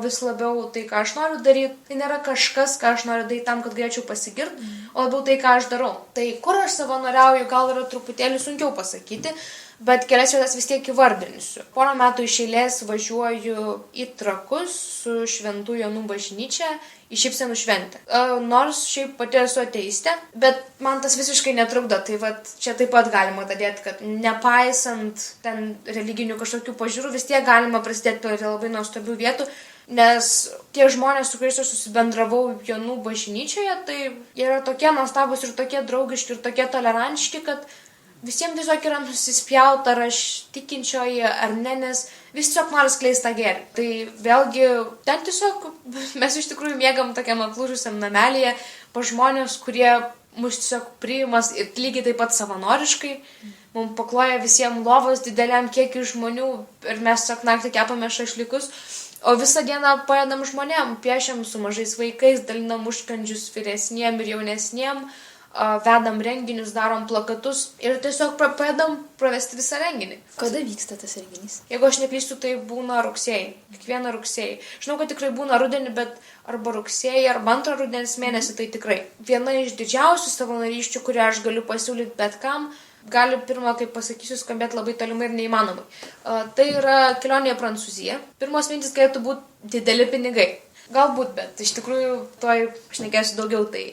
vis labiau tai, ką aš noriu daryti. Tai nėra kažkas, ką aš noriu daryti tam, kad galėčiau pasigirti, o labiau tai, ką aš darau. Tai kur aš savanoriauju, gal yra truputėlį sunkiau pasakyti, bet kelias vietas vis tiek įvardinsiu. Porą metų iš eilės važiuoju į Trakus su Šventų Jonų bažnyčia į šypsenų šventę. Nors šiaip pati esu ateistė, bet man tas visiškai netrukdo. Tai vat, čia taip pat galima dadėti, kad nepaisant ten religinių kažkokių pažiūrų, vis tiek galima prasidėti prie labai nuostabių vietų, nes tie žmonės, su kuriais aš susibendravau Jonų bažnyčioje, tai jie yra tokie nuostabūs ir tokie draugiški ir tokie tolerantiški, kad visiems tiesiog yra nusispjauta, ar aš tikinčioji ar ne, nes vis tiesiog nori skleisti tą gėrį. Tai vėlgi, ten tiesiog mes iš tikrųjų mėgam tokiam aplūžusiam namelėje pa žmonės, kurie mus tiesiog priimas ir lygiai taip pat savanoriškai. Mums pakloja visiems lovos dideliam kiekiu žmonių ir mes tiesiog naktį kepame šašlykus. O visą dieną padedam žmonėm, piešiam su mažais vaikais, dalinam užkandžius vyresniem ir jaunesniem, vedam renginius, darom plakatus ir tiesiog padedam pravesti visą renginį. Kada vyksta tas renginys? Jeigu aš neklystu, tai būna rugsėjai. Kiekvieną rugsėjai. Žinau, kad tikrai būna rudenį, bet arba rugsėjai, arba antrą rudens mėnesį, tai tikrai. Viena iš didžiausių savanorysčių, kurią aš galiu pasiūlyti bet kam, gali pirmą, kaip pasakysiu, skambėti labai tolimai ir neįmanomai. Tai yra kelionė į Prancūziją. Pirmos mintis galėtų būti dideli pinigai. Galbūt, bet iš tikrųjų toj šnekėsiu daugiau. Tai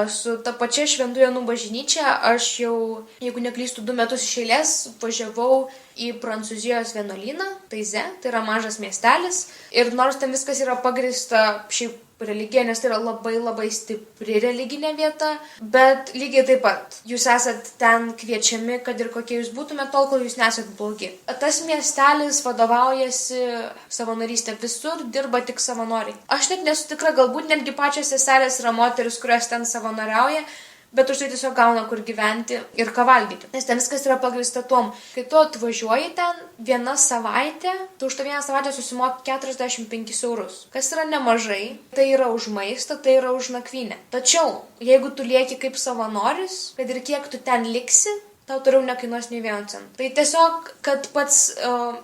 su ta pačia Šventų Jonų bažnyčia aš jau, jeigu neklystu, 2 metus iš eilės važiavau į Prancūzijos vienuolyną, Taize, tai yra mažas miestelis. Ir nors ten viskas yra pagrįsta šiaip religija, nes tai yra labai labai stipri religinė vieta, bet lygiai taip pat jūs esat ten kviečiami, kad ir kokie jūs būtumėte, tol, kol jūs nesat blogi. Tas miestelis vadovaujasi savanorystė, visur dirba tik savanoriai. Aš net nesu tikra, galbūt netgi pačios seselės yra moteris, kurios ten savanoriauja, bet už tai tiesiog gauna kur gyventi ir ką valgyti. Nes ten viskas yra pagrįsta tuom. Kai tu atvažiuoji ten vieną savaitę, tu už tą vieną savaitę susimoki 45 eurus. Kas yra nemažai, tai yra už maistą, tai yra už nakvynę. Tačiau, jeigu tu lieki kaip savanoris, kad ir kiek tu ten liksi, tau toliau nekainuos nei 1 centą. Tai tiesiog, kad pats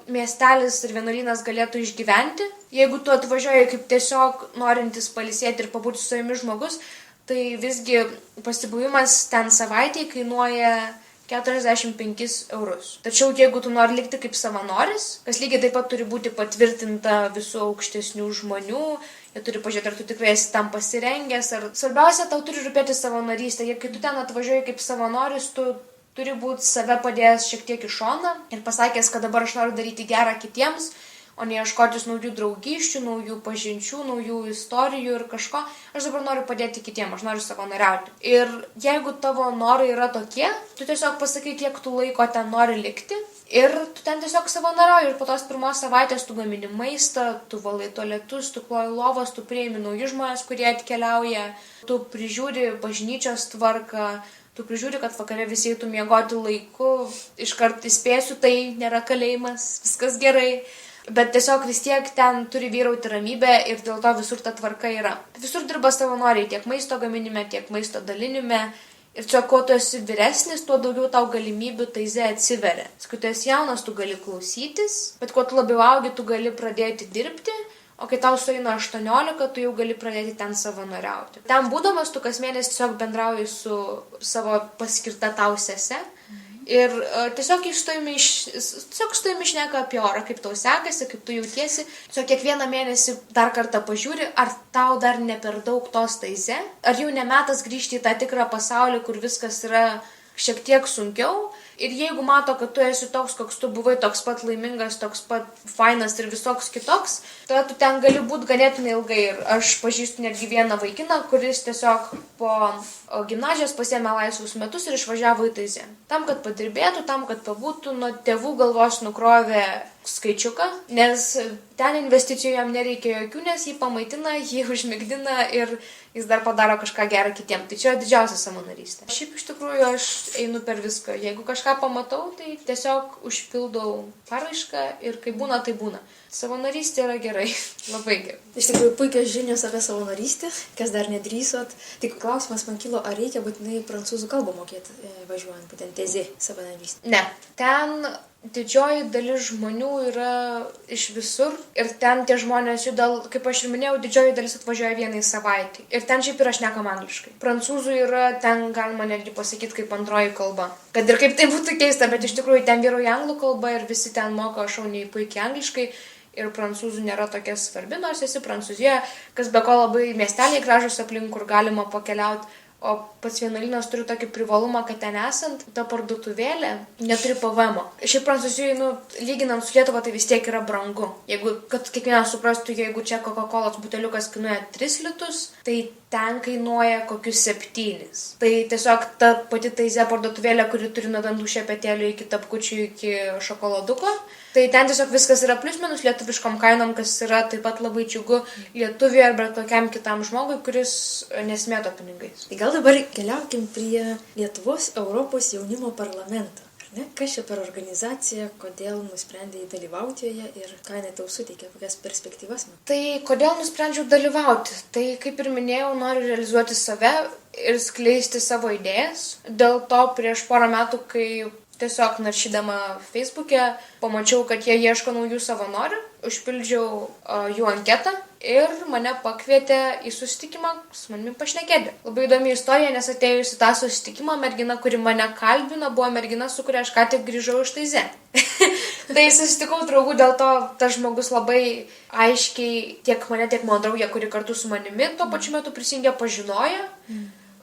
miestelis ir vienuolynas galėtų išgyventi, jeigu tu atvažiuoji kaip tiesiog norintis pailsėti ir pabūti su savimi žmogus, tai visgi pasibuvimas ten savaitėje kainuoja 45 eurus. Tačiau jeigu tu nori likti kaip savanoris, kas lygiai taip pat turi būti patvirtinta visų aukštesnių žmonių, jie turi pažiūrėti, ar tu tikrai esi tam pasirengęs, ar svarbiausia, tau turi rūpėti savanorystė. Ir kai tu ten atvažiuoji kaip savanoris, tu turi būti save padėjęs šiek tiek į šoną ir pasakęs, kad dabar aš noriu daryti gerą kitiems, o ne ieškotis naujų draugysčių, naujų pažinčių, naujų istorijų ir kažko. Aš dabar noriu padėti kitiems, aš noriu savanoriauti. Ir jeigu tavo norai yra tokie, tu tiesiog pasakai, kiek tu laiko ten nori likti ir tu ten tiesiog savanoriauji. Ir po tos pirmos savaitės tu gamini maistą, tu valai tualetus, tu kloji lovas, tu priimi naujus žmonės, kurie atkeliauja, tu prižiūri bažnyčios tvarką, tu prižiūri, kad vakare visi eitų miegoti laiku. Iškart įspėsiu, tai nėra kalėjimas, viskas gerai. Bet tiesiog vis tiek ten turi vyrauti ramybė ir dėl to visur ta tvarka yra. Visur dirba savanoriai tiek maisto gaminime, tiek maisto dalinime. Ir čia, kuo tu esi vyresnis, tuo daugiau tau galimybių Taize atsiveria. Kai tu esi jaunas, tu gali klausytis, bet kuo tu labiau augi, tu gali pradėti dirbti, o kai tau sueina 18, tu jau gali pradėti ten savanoriauti. Ten būdamas, tu kas mėnesį tiesiog bendrauji su savo paskirta tau sese. Ir tiesiog stojami šneka apie orą, kaip tau sekasi, kaip tu jautiesi. Tiesiog kiekvieną mėnesį dar kartą pažiūri, ar tau dar ne per daug tos Taize, ar jau nemetas grįžti į tą tikrą pasaulį, kur viskas yra šiek tiek sunkiau. Ir jeigu mato, kad tu esi toks, koks tu buvai, toks pat laimingas, toks pat fainas ir visoks kitoks, tada tu ten gali būti ganėtinai ilgai. Ir aš pažįstu netgi vieną vaikiną, kuris tiesiog po gimnazijos pasiėmė laisvus metus ir išvažiavo į Taizę. Tam, kad padirbėtų, tam, kad pabūtų, nuo tėvų galvos nukrovė skaičiuką, nes ten investicijų jam nereikia jokių, nes jį pamaitina, jį užmigdina ir jis dar padaro kažką gerą kitiem. Tai čia yra didžiausia savanorystė. Šiaip iš tikrųjų aš einu per viską. Jeigu kažką pamatau, tai tiesiog užpildau paraišką ir kai būna, tai būna. Savanorystė yra gerai, labai gerai. Iš tikrųjų, puikios žinios apie savanorystę, kas dar nedrįsot. Tik klausimas man kilo, ar reikia būtinai prancūzų kalbą mokėti važiuojant, būtent tezė savanorystė? Ne, ten didžioji dalis žmonių yra iš visur ir ten tie žmonės juda, kaip aš ir minėjau, didžioji dalis atvažiuoja vienai savaitį. Ir ten šiaip yra šnekama angliškai. Prancūzų yra, ten galima netgi pasakyti kaip antroji kalba. Kad ir kaip tai būtų keista, bet iš tikrųjų ten vyrauja anglų kalba ir visi ten moka šauniai puikiai angliškai. Ir prancūzų nėra tokia svarbi, nors esi Prancūzijoje, kas be ko labai miesteliai gražus aplink, kur galima pakeliauti. O pats vienuolynas turi tokį privalumą, kad ten esant, ta parduotuvėlė neturi PVM. Šiaip Prancūzijoje, lyginant su Lietuva, tai vis tiek yra brangu. Jeigu, kad kiekvienas suprastų, jeigu čia Coca-Colos buteliukas kainuoja 3 litus, tai ten kainuoja kokius 7. Tai tiesiog ta pati taizė parduotuvėlė, kuri turi nuo dantų šepetėlių iki tapkučių iki šokoladuko. Tai ten tiesiog viskas yra plius minus lietuviškom kainom, kas yra taip pat labai džiugu Lietuvui ar bet kokiam kitam žmogui, kuris nesimėto pinigais. Tai gal dabar keliaukim prie Lietuvos Europos jaunimo parlamento. Kas čia per organizacija, kodėl nusprendėjai dalyvauti joje ir ką jinai tau suteikia, kokias perspektyvas? Tai kodėl nusprendžiau dalyvauti? Tai kaip ir minėjau, noriu realizuoti save ir skleisti savo idėjas. Dėl to prieš porą metų, kai tiesiog naršydama Facebook'e pamačiau, kad jie ieško naujų savanorių, užpildžiau jų anketą ir mane pakvietė į susitikimą su manimi pašnekėti. Labai įdomi istorija, nes atėjus į tą susitikimą mergina, kuri mane kalbino, buvo mergina, su kuria aš ką tik grįžau iš Taizė. Tai susitikau draugų, dėl to tas žmogus labai aiškiai tiek mane, tiek mano draugė, kuri kartu su manimi tuo pačiu metu prisijungė, pažinojo.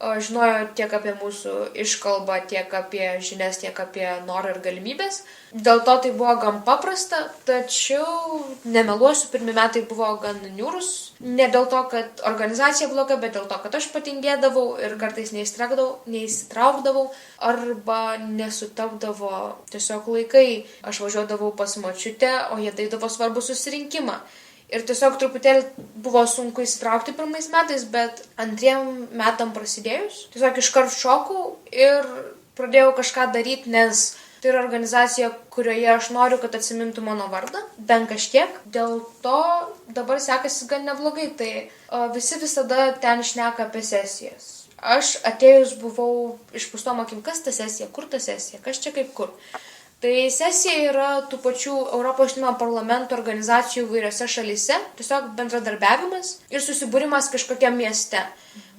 Žinojo tiek apie mūsų iškalbą, tiek apie žinias, tiek apie norą ir galimybės. Dėl to tai buvo gan paprasta, tačiau nemeluosiu, pirmi metai buvo gan niūrus. Ne dėl to, kad organizacija bloga, bet dėl to, kad aš patingėdavau ir kartais neįsitraukdavau arba nesutapdavo tiesiog laikai. Aš važiuodavau pas močiutę, o jie darydavo svarbų susirinkimą. Ir tiesiog truputėlį buvo sunku įsitraukti pirmais metais, bet antriem metam prasidėjus, tiesiog iškart šokau ir pradėjau kažką daryti, nes tai yra organizacija, kurioje aš noriu, kad atsimintų mano vardą, bent kažkiek. Dėl to dabar sekasi gan neblogai, tai visi visada ten šneka apie sesijas. Aš atėjus buvau išpūstom akim, kas ta sesija, kur ta sesija, kas čia kaip kur. Tai sesija yra tų pačių Europos jaunimo parlamento organizacijų įvairiose šalyse, tiesiog bendradarbiavimas ir susibūrimas kažkokiam mieste,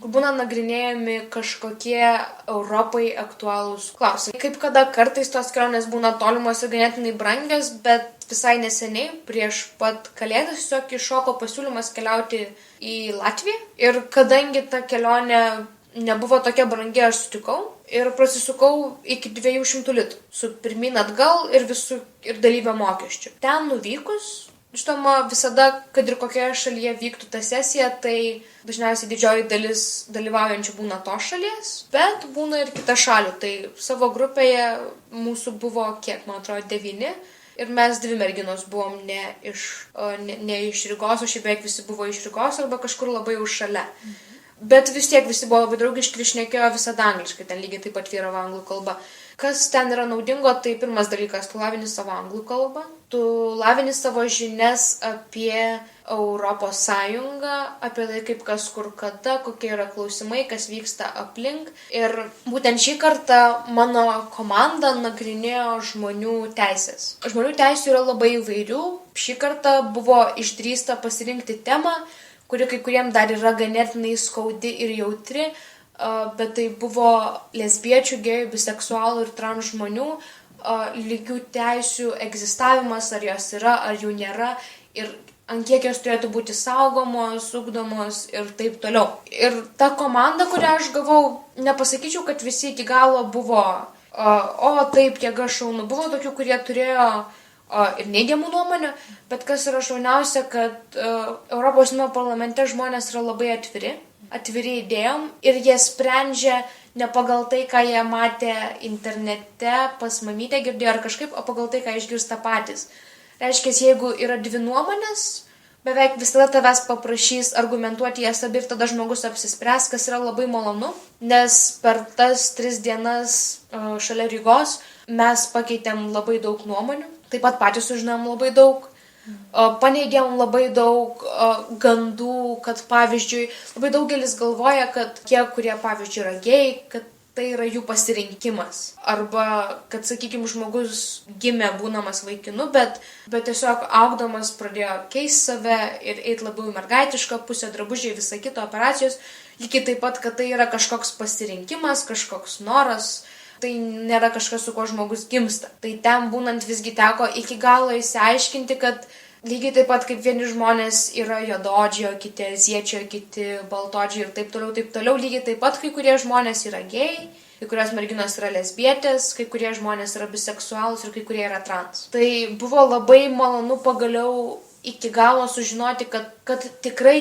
kur būna nagrinėjami kažkokie Europai aktualūs klausimai. Kaip kada kartais tos kelionės būna tolimos ir ganėtinai brangios, bet visai neseniai, prieš pat Kalėdas, tiesiog iššoko pasiūlymas keliauti į Latviją. Ir kadangi ta kelionė nebuvo tokia brangi, aš sutikau ir prasisukau iki 200 litų su pirmyn atgal ir dalyvio mokesčių. Ten nuvykus, žinoma, visada, kad ir kokioje šalyje vyktų ta sesija, tai dažniausiai didžioji dalis dalyvaujančių būna tos šalies, bet būna ir kita šalių. Tai savo grupėje mūsų buvo, kiek, man atrodo, 9. Ir mes 2 merginos buvom ne iš Rygos, o šiaip beveik visi buvo iš Rygos arba kažkur labai už šalia. Bet vis tiek visi buvo labai draugiški ir šnekėjo visada angliškai, ten lygiai taip pat vyravo anglų kalba. Kas ten yra naudingo, tai pirmas dalykas, tu lavini savo anglų kalbą, tu lavini savo žinias apie Europos Sąjungą, apie tai kaip kas kur kada, kokie yra klausimai, kas vyksta aplink. Ir būtent šį kartą mano komanda nagrinėjo žmonių teisės. Žmonių teisų yra labai įvairių. Šį kartą buvo išdrįsta pasirinkti temą, kuri kai kuriem dar yra ganėtinai skaudi ir jautri, bet tai buvo lesbiečių, gėjų, biseksualų ir trans žmonių lygių teisių egzistavimas, ar jos yra, ar jų nėra, ir ant kiek jos turėtų būti saugomos, ugdomos ir taip toliau. Ir ta komanda, kurią aš gavau, nepasakyčiau, kad visi iki galo buvo, taip, kiek aš šaunu, buvo tokių, kurie turėjo ir neigiamų nuomonių, bet kas yra šauniausia, kad Europos jaunimo parlamente žmonės yra labai atviri idėjom ir jie sprendžia ne pagal tai, ką jie matė internete, pas mamytę girdėjo ar kažkaip, o pagal tai, ką išgirsta patys. Reiškia, jeigu yra dvi nuomonės, beveik visada tavęs paprašys argumentuoti jas abi ir tada žmogus apsispręs, kas yra labai malonu, nes per tas 3 dienas šalia Rygos mes pakeitėm labai daug nuomonių, taip pat patys sužinom labai daug, paneigėm labai daug gandų, kad pavyzdžiui, labai daugelis galvoja, kad tie, kurie pavyzdžiui yra gėjai, kad tai yra jų pasirinkimas. Arba, kad, sakykime, žmogus gimė būnamas vaikinu, bet tiesiog augdamas pradėjo keisti save ir eiti labiau į mergaitišką pusę, drabužiai, visą kitą operacijos. Lygiai taip pat, kad tai yra kažkoks pasirinkimas, kažkoks noras, tai nėra kažkas, su kuo žmogus gimsta. Tai ten būnant visgi teko iki galo įsiaiškinti, kad lygiai taip pat kaip vieni žmonės yra juodaodžiai, kiti azijiečiai, kiti baltodžiai ir taip toliau, lygiai taip pat kai kurie žmonės yra gėjai, kai kurios merginos yra lesbietės, kai kurie žmonės yra biseksualūs ir kai kurie yra trans. Tai buvo labai malonu pagaliau iki galo sužinoti, kad tikrai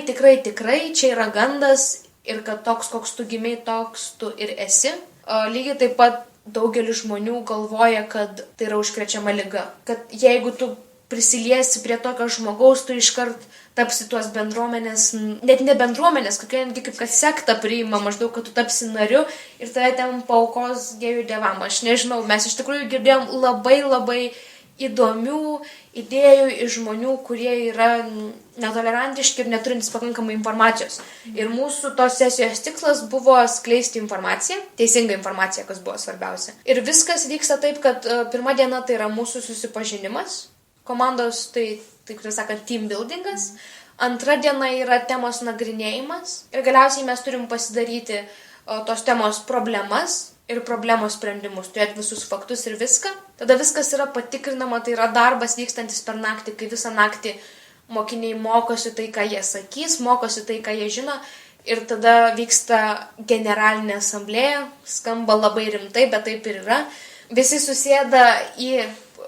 čia yra gandas ir kad toks, koks tu gimei, toks tu ir esi. Lygiai taip pat daugelis žmonių galvoja, kad tai yra užkrečiama liga. Kad jeigu tu prisiliesi prie tokio žmogaus, tu iškart tapsi tuos bendruomenės, net ne bendruomenės, kokia netgi kaip kad sekta priima, maždaug, kad tu tapsi nariu ir tave ten paaukos gėjų dievam. Aš nežinau, mes iš tikrųjų girdėjom labai įdomių idėjų iš žmonių, kurie yra netolerantiški ir neturintys pakankamai informacijos. Ir mūsų tos sesijos tikslas buvo skleisti informaciją, teisingą informaciją, kas buvo svarbiausia. Ir viskas vyksta taip, kad pirma diena tai yra mūsų susipažinimas, komandos, tai kuris sakant, team buildingas. Antra diena yra temos nagrinėjimas. Ir galiausiai mes turim pasidaryti tos temos problemas ir problemos sprendimus, turėti visus faktus ir viską. Tada viskas yra patikrinama, tai yra darbas vykstantis per naktį, kai visą naktį mokiniai mokosi tai, ką jie sakys, mokosi tai, ką jie žino. Ir tada vyksta generalinė asamblėja, skamba labai rimtai, bet taip ir yra. Visi susėda į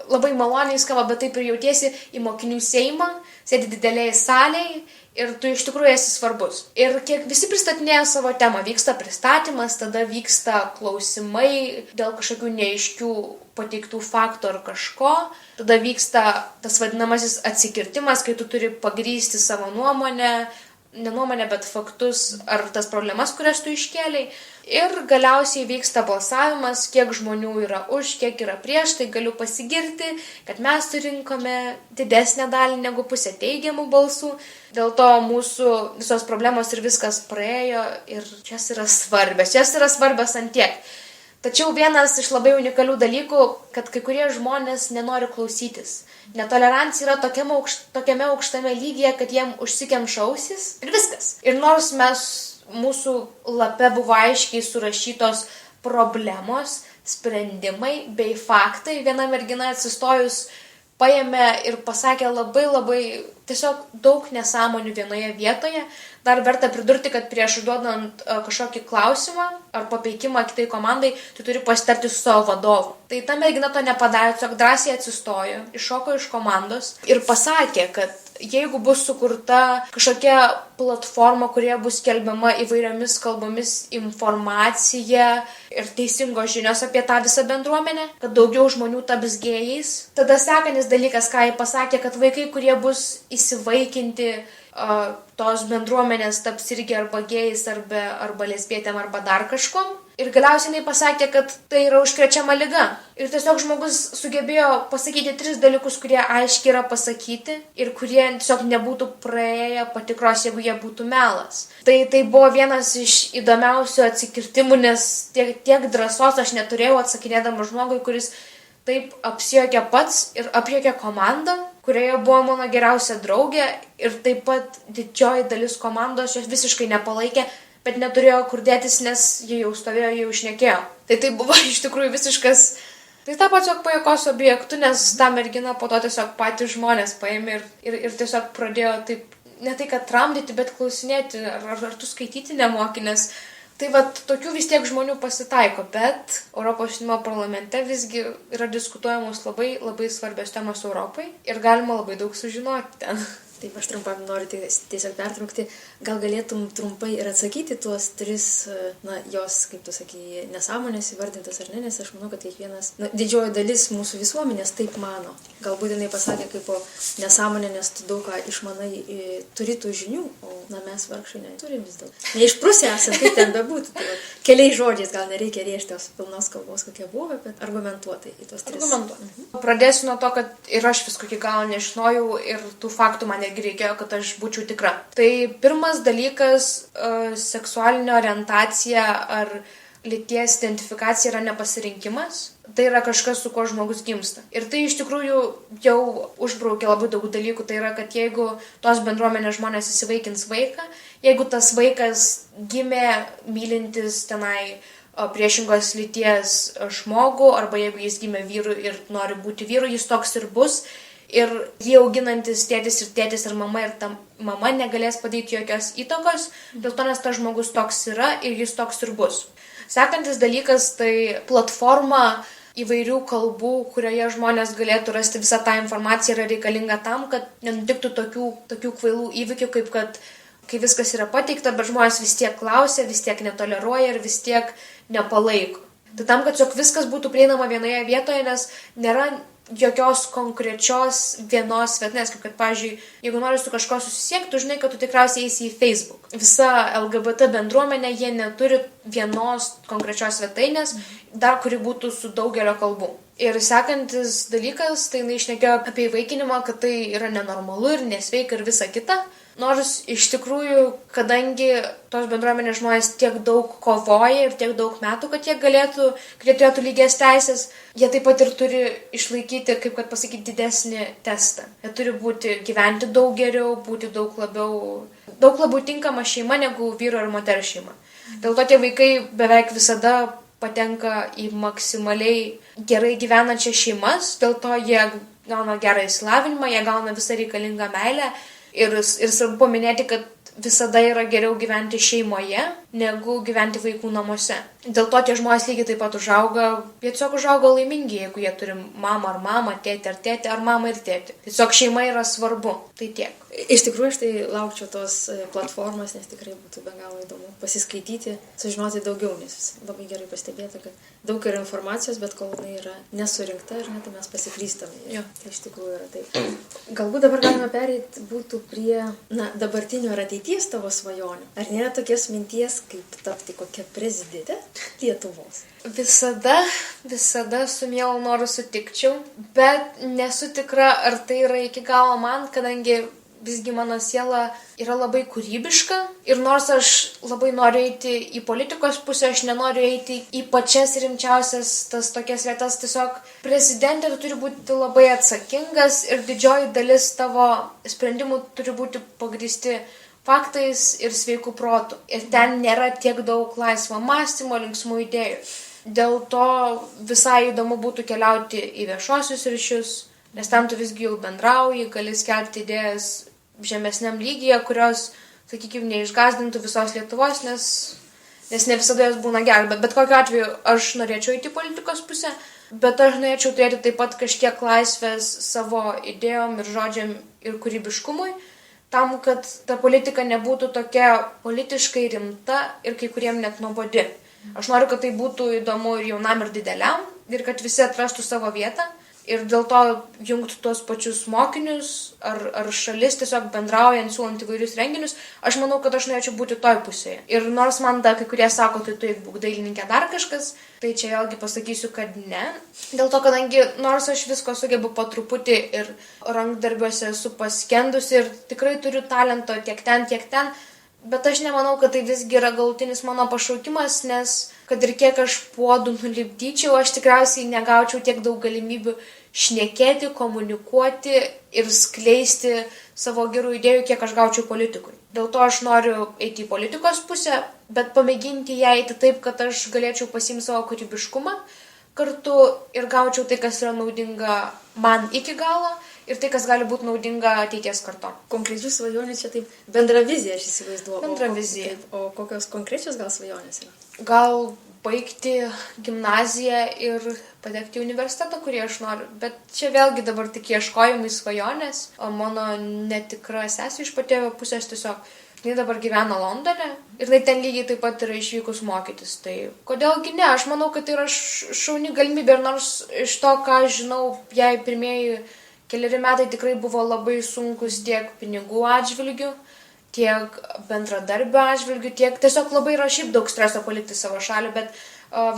labai maloniai skamba, bet taip ir jautiesi į mokinių seimą, sėdi didelėje salėje ir tu iš tikrųjų esi svarbus. Ir kiek visi pristatinėja savo temą, vyksta pristatymas, tada vyksta klausimai dėl kažkokių neaiškių pateiktų faktų ar kažko, tada vyksta tas vadinamasis atsikirtimas, kai tu turi pagrįsti savo nuomonę, ne nuomonę, bet faktus ar tas problemas, kurias tu iškėlei. Ir galiausiai vyksta balsavimas, kiek žmonių yra už, kiek yra prieš, tai galiu pasigirti, kad mes surinkome didesnę dalį negu pusę teigiamų balsų. Dėl to mūsų visos problemos ir viskas praėjo ir šios yra svarbios ant tiek. Tačiau vienas iš labai unikalių dalykų, kad kai kurie žmonės nenori klausytis. Netolerancija yra tokiame aukštame lygyje, kad jiem užsikemša ausis ir viskas. Ir nors mūsų lape buvo aiškiai surašytos problemos, sprendimai bei faktai, viena mergina atsistojus paėmė ir pasakė labai tiesiog daug nesąmonių vienoje vietoje. Dar verta pridurti, kad prieš užduodant kažkokį klausimą ar papeikimą kitai komandai, tu turi pasitarti su savo vadovu. Tai ta mergina to nepadarė, tiesiog drąsiai atsistojo, iššoko iš komandos ir pasakė, kad jeigu bus sukurta kažkokia platforma, kurioje bus skelbiama įvairiomis kalbomis informacija ir teisingos žinios apie tą visą bendruomenę, kad daugiau žmonių taps gėjais. Tada sekantis dalykas, ką jie pasakė, kad vaikai, kurie bus įsivaikinti tos bendruomenės, taps irgi arba gėjais, arba lesbietėm, arba dar kažkom. Ir galiausiai jinai pasakė, kad tai yra užkrečiama liga. Ir tiesiog žmogus sugebėjo pasakyti 3 dalykus, kurie aiškiai yra pasakyti ir kurie tiesiog nebūtų praėję patikros, jeigu jie būtų melas. Tai buvo vienas iš įdomiausių atsikirtimų, nes tiek drąsos aš neturėjau atsakinėdama žmogui, kuris taip apsijuokė pats ir apjuokė komandą, kurioje buvo mano geriausia draugė ir taip pat didžioji dalis komandos jos visiškai nepalaikė, bet neturėjo kur dėtis, nes jie jau stovėjo, jie jau šnekėjo. Tai buvo iš tikrųjų visiškas, tai tapo tiesiog pajuokos objektu, nes ta mergina po to tiesiog patys žmonės paėmė ir tiesiog pradėjo taip, ne tai kad tramdyti, bet klausinėti, ar tu skaityti nemoki, nes tai tokių vis tiek žmonių pasitaiko, bet Europos jaunimo parlamente visgi yra diskutuojamos labai svarbios temos Europai ir galima labai daug sužinoti ten. Taip, aš trumpam noriu tiesiog pertraukti. Gal galėtum trumpai ir atsakyti tuos 3, jos, kaip tu sakai, nesąmonės įvardintas ar ne, nes aš manau, kad kiekvienas, didžioji dalis mūsų visuomenės taip mano. Galbūt jinai pasakė kaip po nesąmonę, nes tu daug ką išmanai, turi tų žinių, o mes vargšai neturim vis daug. Neišprusę esame, kaip ten bebūtų. Tai keliais žodžiais gal nereikia rėžti tos pilnos kalbos, kokie buvo, bet argumentuotai į tos 3. Argumentuotai. Pradėsiu nuo to, kad ir aš visko iki galo nežinojau ir tų faktų man irgi reikėjo, kad aš būčiau tikra. Tai pirmas dalykas, seksualinė orientacija ar lyties identifikacija yra nepasirinkimas. Tai yra kažkas, su kuo žmogus gimsta. Ir tai iš tikrųjų jau užbraukia labai daug dalykų. Tai yra, kad jeigu tos bendruomenės žmonės įsivaikins vaiką, jeigu tas vaikas gimė mylintis tenai priešingos lyties žmogų, arba jeigu jis gimė vyru ir nori būti vyru, jis toks ir bus. Ir jį auginantis tėtis ir mama, ir ta mama negalės padaryti jokios įtakos, dėl to, nes tas žmogus toks yra ir jis toks ir bus. Sekantis dalykas, tai platforma įvairių kalbų, kurioje žmonės galėtų rasti visą tą informaciją, yra reikalinga tam, kad nenutiktų tokių kvailų įvykių, kaip kad kai viskas yra pateikta, bet žmonės vis tiek klausia, vis tiek netoleruoja ir vis tiek nepalaiko. Tai tam, kad tiesiog viskas būtų prieinama vienoje vietoje, nes nėra jokios konkrečios vienos svetainės, kaip kad, pavyzdžiui, jeigu nori su kažko susisiekti, tu žinai, kad tu tikriausiai eisi į Facebook. Visa LGBT bendruomenė, jie neturi vienos konkrečios svetainės, dar kuri būtų su daugelio kalbų. Ir sekantis dalykas, tai jinai šnekėjo apie įvaikinimą, kad tai yra nenormalu ir nesveika ir visa kita. Nors iš tikrųjų, kadangi tos bendruomenės žmonės tiek daug kovoja ir tiek daug metų, kad jie turėtų lygias teisės, jie taip pat ir turi išlaikyti, kaip kad pasakyti, didesnį testą. Jie turi gyventi daug geriau, būti daug labiau tinkama šeima negu vyro ir moters šeima. Dėl to tie vaikai beveik visada patenka į maksimaliai gerai gyvenančias šeimas, dėl to jie gauna gerą išsilavinimą, jie gauna visą reikalingą meilę. Ir svarbu paminėti, kad visada yra geriau gyventi šeimoje, negu gyventi vaikų namuose. Dėl to tie žmonės lygiai taip pat užauga, jie tiesiog užauga laimingi, jeigu jie turi mamą ar mamą, tėtį ar tėtį, ar mamą ir tėtį. Tiesiog šeima yra svarbu, tai tiek. Iš tikrųjų, aš tai laukčiau tos platformos, nes tikrai būtų be galo įdomu pasiskaityti, sužinoti daugiau, nes labai gerai pastebėta, kad daug yra informacijos, bet kol jinai yra nesurinkta, ar ne, tai mes pasiklystame. Jo. Tai iš tikrųjų yra taip. Galbūt dabar galime pereiti būtų prie dabartinio ir ateities tavo svajonių. Ar nėra tokios minties, kaip tapti kokia prezidentė Lietuvos? Visada su mielu noru sutikčiau, bet nesu tikra, ar tai yra iki galo man, kadangi visgi mano siela yra labai kūrybiška ir nors aš labai noriu eiti į politikos pusę, aš nenoriu eiti į pačias rimčiausias tas tokias vietas. Tiesiog prezidentė turi būti labai atsakingas ir didžioji dalis tavo sprendimų turi būti pagrįsti faktais ir sveikų protų. Ir ten nėra tiek daug laisvo mąstymo, linksmų idėjų. Dėl to visai įdomu būtų keliauti į viešuosius ryšius, nes tam tu visgi jau bendrauji, gali skelbti idėjas žemesniam lygyje, kurios, sakykime, neišgazdintų visos Lietuvos, nes ne visada jos būna gerai. Bet kokiu atveju aš norėčiau eiti į politikos pusę, bet aš norėčiau turėti taip pat kažkiek laisvės savo idėjom ir žodžiam ir kūrybiškumui, tam, kad ta politika nebūtų tokia politiškai rimta ir kai kuriem net nuobodi. Aš noriu, kad tai būtų įdomu ir jaunam, ir dideliam, ir kad visi atrastų savo vietą. Ir dėl to jungti tuos pačius mokinius ar šalis tiesiog bendraujant, siūlant įvairius renginius, aš manau, kad aš norėčiau būti toj pusėje. Ir nors man da kai kurie sako, tai tu būk dailininkė dar kažkas, tai čia vėlgi pasakysiu, kad ne. Dėl to, kadangi nors aš visko sugebu po truputį ir rankdarbiuose esu paskendusi ir tikrai turiu talento tiek ten, bet aš nemanau, kad tai visgi yra galutinis mano pašaukimas, nes kad ir kiek aš puodų nulipdyčiau, aš tikriausiai negaučiau tiek daug galimybių šnekėti, komunikuoti ir skleisti savo gerų idėjų, kiek aš gaučiau politikui. Dėl to aš noriu eiti į politikos pusę, bet pamėginti ją eiti taip, kad aš galėčiau pasiimti savo kūrybiškumą kartu ir gaučiau tai, kas yra naudinga man iki galo ir tai, kas gali būti naudinga ateities kartom. Konkrečių svajonių čia taip bendra vizija, aš įsivaizduoju. Bendra vizija. O kokios konkrečios gal svajonės yra? Gal baigti gimnaziją ir patekti į universitetą, kurį aš noriu. Bet čia vėlgi dabar tik ieškojimai, svajonės, o mano netikra sesė iš patėvio pusės tiesiog, jinai dabar gyvena Londone ir jinai ten lygiai taip pat yra išvykus mokytis. Tai kodėlgi ne, aš manau, kad tai yra šauni galimybė ir nors iš to, ką aš žinau, jai pirmieji keleri metai tikrai buvo labai sunkus tiek pinigų atžvilgių, tiek bendradarbių atžvilgių, tiek tiesiog labai yra šiaip daug streso palikti savo šalį, bet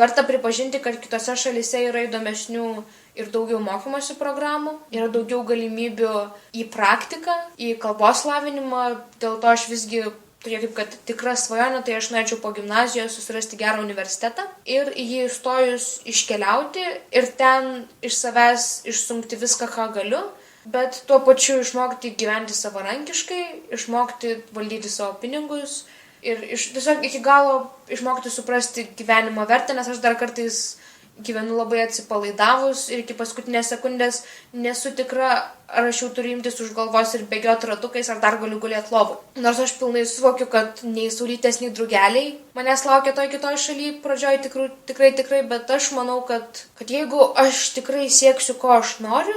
verta pripažinti, kad kitose šalyse yra įdomesnių ir daugiau mokymosi programų, yra daugiau galimybių į praktiką, į kalbos lavinimą, dėl to aš visgi tokia kaip kad tikra svajonė, tai aš norėčiau po gimnazijos susirasti gerą universitetą ir į jį įstojus iškeliauti ir ten iš savęs išsunkti viską, ką galiu, bet tuo pačiu išmokti gyventi savarankiškai, išmokti valdyti savo pinigus ir tiesiog iki galo išmokti suprasti gyvenimo vertę, nes aš dar kartais gyvenu labai atsipalaidavus ir iki paskutinės sekundės nesu tikra, ar aš jau turiu imtis už galvos ir bėgioti ratukais, ar dar galiu gulėti lovui. Nors aš pilnai suvokiu, kad nei saulytės, nei drugeliai manęs laukia toj kitoj šaly pradžioj tikrai, bet aš manau, kad jeigu aš tikrai sieksiu, ko aš noriu,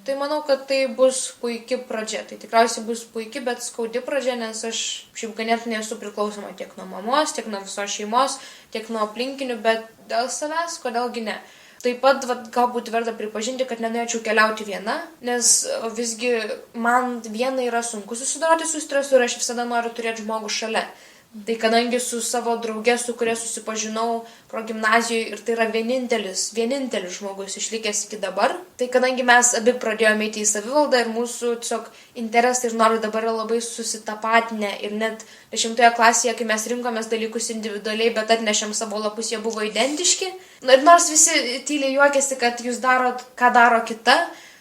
tai manau, kad tai bus puiki pradžia. Tai tikriausiai bus puiki, bet skaudi pradžia, nes aš šiaip ganėtinai esu priklausoma tiek nuo mamos, tiek nuo visos šeimos, tiek nuo aplinkinių, bet dėl savęs, kodėlgi ne. Taip pat galbūt verta pripažinti, kad nenorėčiau keliauti viena, nes visgi man viena yra sunku susidoroti su stresu ir aš visada noriu turėti žmogų šalia. Tai kadangi su savo drauge, su kuria susipažinau progimnazijoje ir tai yra vienintelis žmogus išlikęs iki dabar, tai kadangi mes abi pradėjome eiti į savivaldą ir mūsų tiesiog interesai ir norai dabar yra labai susitapatinę ir net 10 klasėje, kai mes rinkomės dalykus individualiai, bet atnešėm savo lapus, jie buvo identiški. Ir nors visi tyliai juokėsi, kad jūs darot, ką daro kita,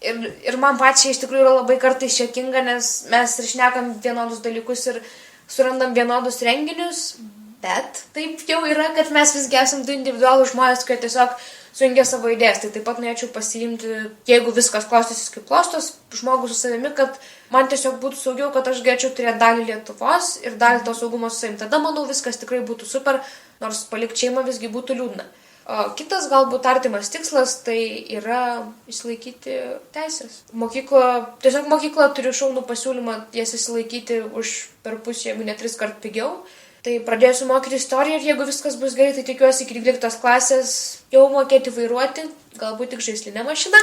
ir man pačiai iš tikrųjų yra labai kartais šiokinga, nes mes ir šnekam vienodus dalykus ir surandam vienodus renginius, bet taip jau yra, kad mes visgi esam du individualūs žmonės, kurie tiesiog sujungia savo idėjas. Tai taip pat norėčiau pasiimti, jeigu viskas klostysis kaip klostos, žmogų su savimi, kad man tiesiog būtų saugiau, kad aš galėčiau turėti dalį Lietuvos ir dalį to saugumo su savimi. Tada, manau, viskas tikrai būtų super, nors palikti šeimą visgi būtų liūdna. Kitas galbūt artimas tikslas tai yra išsilaikyti teisės. Tiesiog mokykla turiu šaunų pasiūlymą jas išsilaikyti už per pusę, jeigu ne 3 kart pigiau. Tai pradėsiu mokyti istoriją ir jeigu viskas bus gerai, tai tikiuosi iki 12 klasės jau mokėti vairuoti, galbūt tik žaislinę mašiną,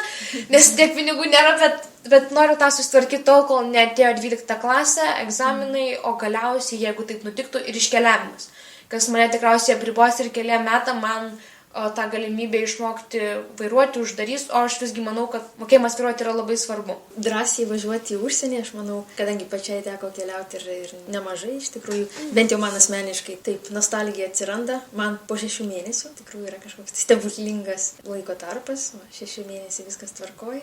nes tiek pinigų nėra, bet noriu tą susitvarkyti tol, kol neatėjo 12 klasė, egzaminai, o galiausiai, jeigu taip nutiktų, ir iškeliavimas, kas mane tikriausiai apribos ir keliem metam man tą galimybę išmokti vairuoti uždarys, o aš visgi manau, kad mokėjimas vairuoti yra labai svarbu. Drąsiai važiuoti į užsienį, aš manau, kadangi pačiai teko keliauti ir nemažai, iš tikrųjų, bent jau man asmeniškai, taip, nostalgija atsiranda, man po 6 mėnesių, tikrųjų yra kažkoks stebuklingas laiko tarpas, 6 mėnesiai viskas tvarkoja,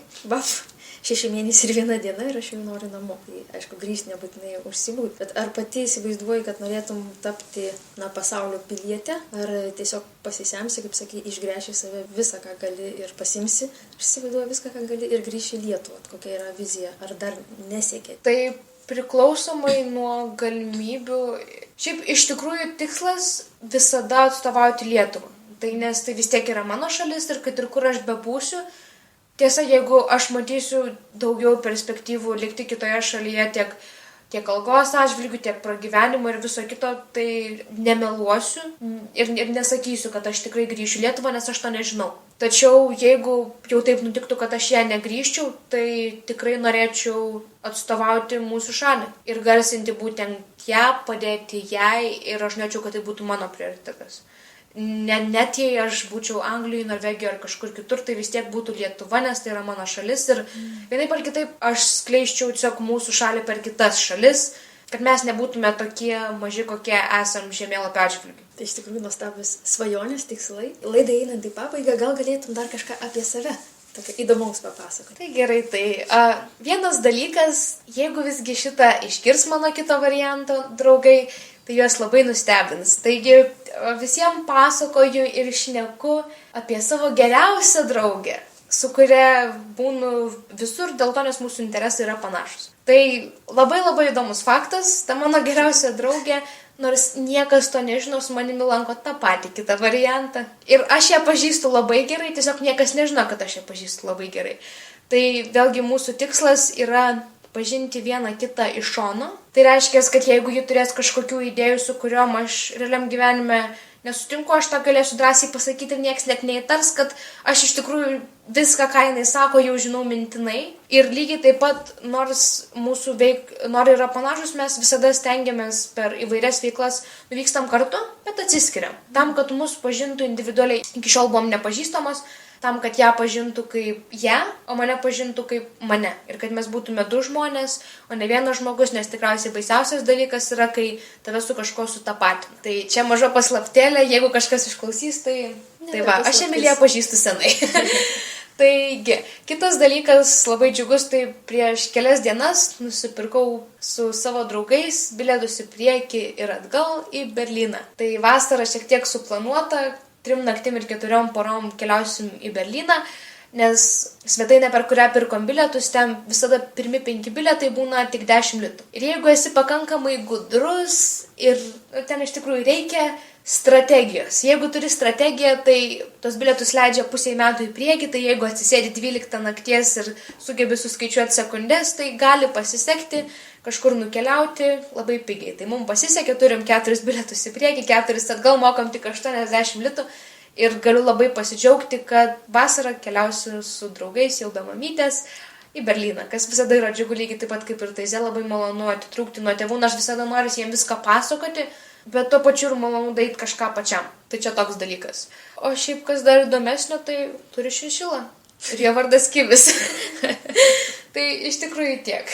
6 mėnesiai ir 1 diena ir aš jau noriu namo. Tai, aišku, grįžti nebūtinai užsibūti, bet ar pati įsivaizduoji, kad norėtum tapti, pasaulio pilietė, ar tiesiog pasisemsi, kaip sakai, išgręši save visą, ką gali ir pasimsi, aš įsivaizduoju viską, ką gali ir grįši į Lietuvą, kokia yra vizija, ar dar nesiekė? Tai priklausomai nuo galimybių, šiaip iš tikrųjų tikslas visada atstovauti Lietuvą, tai nes tai vis tiek yra mano šalis ir kad ir kur aš bebūsiu, tiesa, jeigu aš matysiu daugiau perspektyvų likti kitoje šalyje tiek algos atžvilgių, tiek pragyvenimo ir viso kito, tai nemeluosiu ir nesakysiu, kad aš tikrai grįšiu į Lietuvą, nes aš to nežinau. Tačiau jeigu jau taip nutiktų, kad aš ją negrįžčiau, tai tikrai norėčiau atstovauti mūsų šalį ir garsinti būtent ją, padėti jai ir aš norėčiau, kad tai būtų mano prioritetas. Net jei aš būčiau Anglijoje, Norvegijoje ar kažkur kitur, tai vis tiek būtų Lietuva, nes tai yra mano šalis ir vienaip ar kitaip aš skleisčiau tiesiog mūsų šalį per kitas šalis, kad mes nebūtume tokie maži, kokie esam žemėlapio atžvilgiu. Tai iš tikrųjų nuostabus svajonės, tikslai. Laidai einant į pabaigą, gal galėtum dar kažką apie save tokio įdomaus papasakoti? Tai gerai, vienas dalykas, jeigu visgi šitą išgirs mano kito varianto draugai, tai juos labai nustebins. Taigi visiems pasakoju ir šneku apie savo geriausią draugę, su kuria būnu visur, dėl to, nes mūsų interesai yra panašus. Tai labai įdomus faktas, ta mano geriausia draugė Nors niekas to nežino, su manimi lanko tą patį kitą variantą. Ir aš ją pažįstu labai gerai, tiesiog niekas nežino, kad aš ją pažįstu labai gerai. Tai vėlgi mūsų tikslas yra pažinti vieną kitą iš šono. Tai reiškia, kad jeigu ji turės kažkokių idėjų, su kuriuom aš realiam gyvenime nesutinku, aš tą galėsiu drąsiai pasakyti ir nieks net neįtars, kad aš iš tikrųjų viską, ką jinai sako, jau žinau mintinai. Ir lygiai taip pat, nors mūsų norai yra panašus, mes visada stengiamės per įvairias veiklas nuvykstam kartu, bet atsiskiriam. Tam, kad mus pažintų individualiai, iki šiol buvom nepažįstamos, tam, kad ją pažintų kaip ją, o mane pažintų kaip mane. Ir kad mes būtume du žmonės, o ne vienas žmogus, nes tikriausiai baisiausias dalykas yra, kai tave su kažko sutapatina. Tai čia maža paslaptėlė, jeigu kažkas išklausys, tai va, aš Emiliją pažįstu senai. Taigi, kitas dalykas labai džiugus, tai prieš kelias dienas nusipirkau su savo draugais bilietus į priekį ir atgal į Berlyną. Tai vasara šiek tiek suplanuota, 3 naktim ir 4 porom keliausim į Berlyną, nes svetainė, per kurią pirkom bilietus, ten visada pirmi 5 bilietai būna tik 10 litų. Ir jeigu esi pakankamai gudrus ir ten iš tikrųjų reikia strategijos. Jeigu turi strategiją, tai tos bilietus leidžia pusei metų į priekį, tai jeigu atsisėdi 12 nakties ir sugebi suskaičiuoti sekundės, tai gali pasisekti kažkur nukeliauti labai pigiai. Tai mums pasisekė, turim 4 bilietus į priekį, 4 atgal, mokam tik 80 litų ir galiu labai pasidžiaugti, kad vasarą keliausiu su draugais, jau be mamytės, į Berlyną, kas visada yra džiugu, lygiai taip pat kaip ir Taize, labai malonu atitrūkti nuo tėvų, aš visada noriu jiems viską pasakoti, bet tuo pačiu ir malonu daryti kažką pačiam. Tai čia toks dalykas. O šiaip kas dar įdomesnio, tai turi šinšilą. Ir jo vardas Kivis. Tai iš tikrųjų tiek.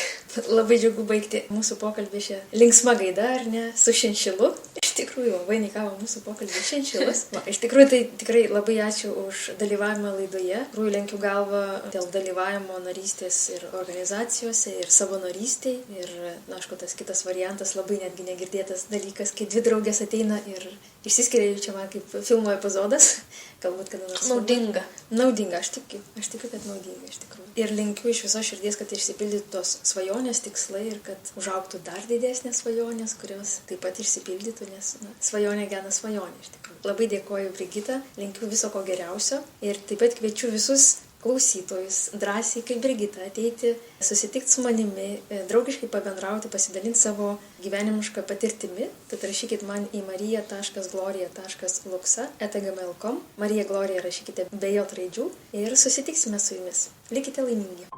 Labai džiugu baigti mūsų pokalbį šią linksmą gaidą, ar ne, su šinšilu. Iš tikrųjų, vainikavo mūsų pokalbį šinšilas. Iš tikrųjų, tai tikrai labai ačiū už dalyvavimą laidoje. Iš tikrųjų, lenkiu galvą dėl dalyvavimo narystės ir organizacijose, ir savanorystėj. Ir, na, aišku, tas kitas variantas, labai netgi negirdėtas dalykas, kai 2 draugės ateina ir išsiskiria, jau čia man kaip filmo epizodas. Galbūt kada nors. Naudinga. Naudinga, aš tikiu, kad naudinga iš tikrųjų. Ir linkiu iš viso širdies, kad išsipildytų tos svajonės, tikslai ir kad užaugtų dar didesnės svajonės, kurios taip pat išsipildytų, nes svajonė gena svajonė iš tikrųjų. Labai dėkoju, Brigita, linkiu viso ko geriausio ir taip pat kviečiu visus klausytojus drąsiai kaip Brigita ateiti, susitikti su manimi, draugiškai pabendrauti, pasidalinti savo gyvenimišką patirtimi. Tad rašykit man į marija.gloria.luksa@gmail.com. Marija Glorija rašykite be j raidžių ir susitiksime su jumis. Likite laimingi.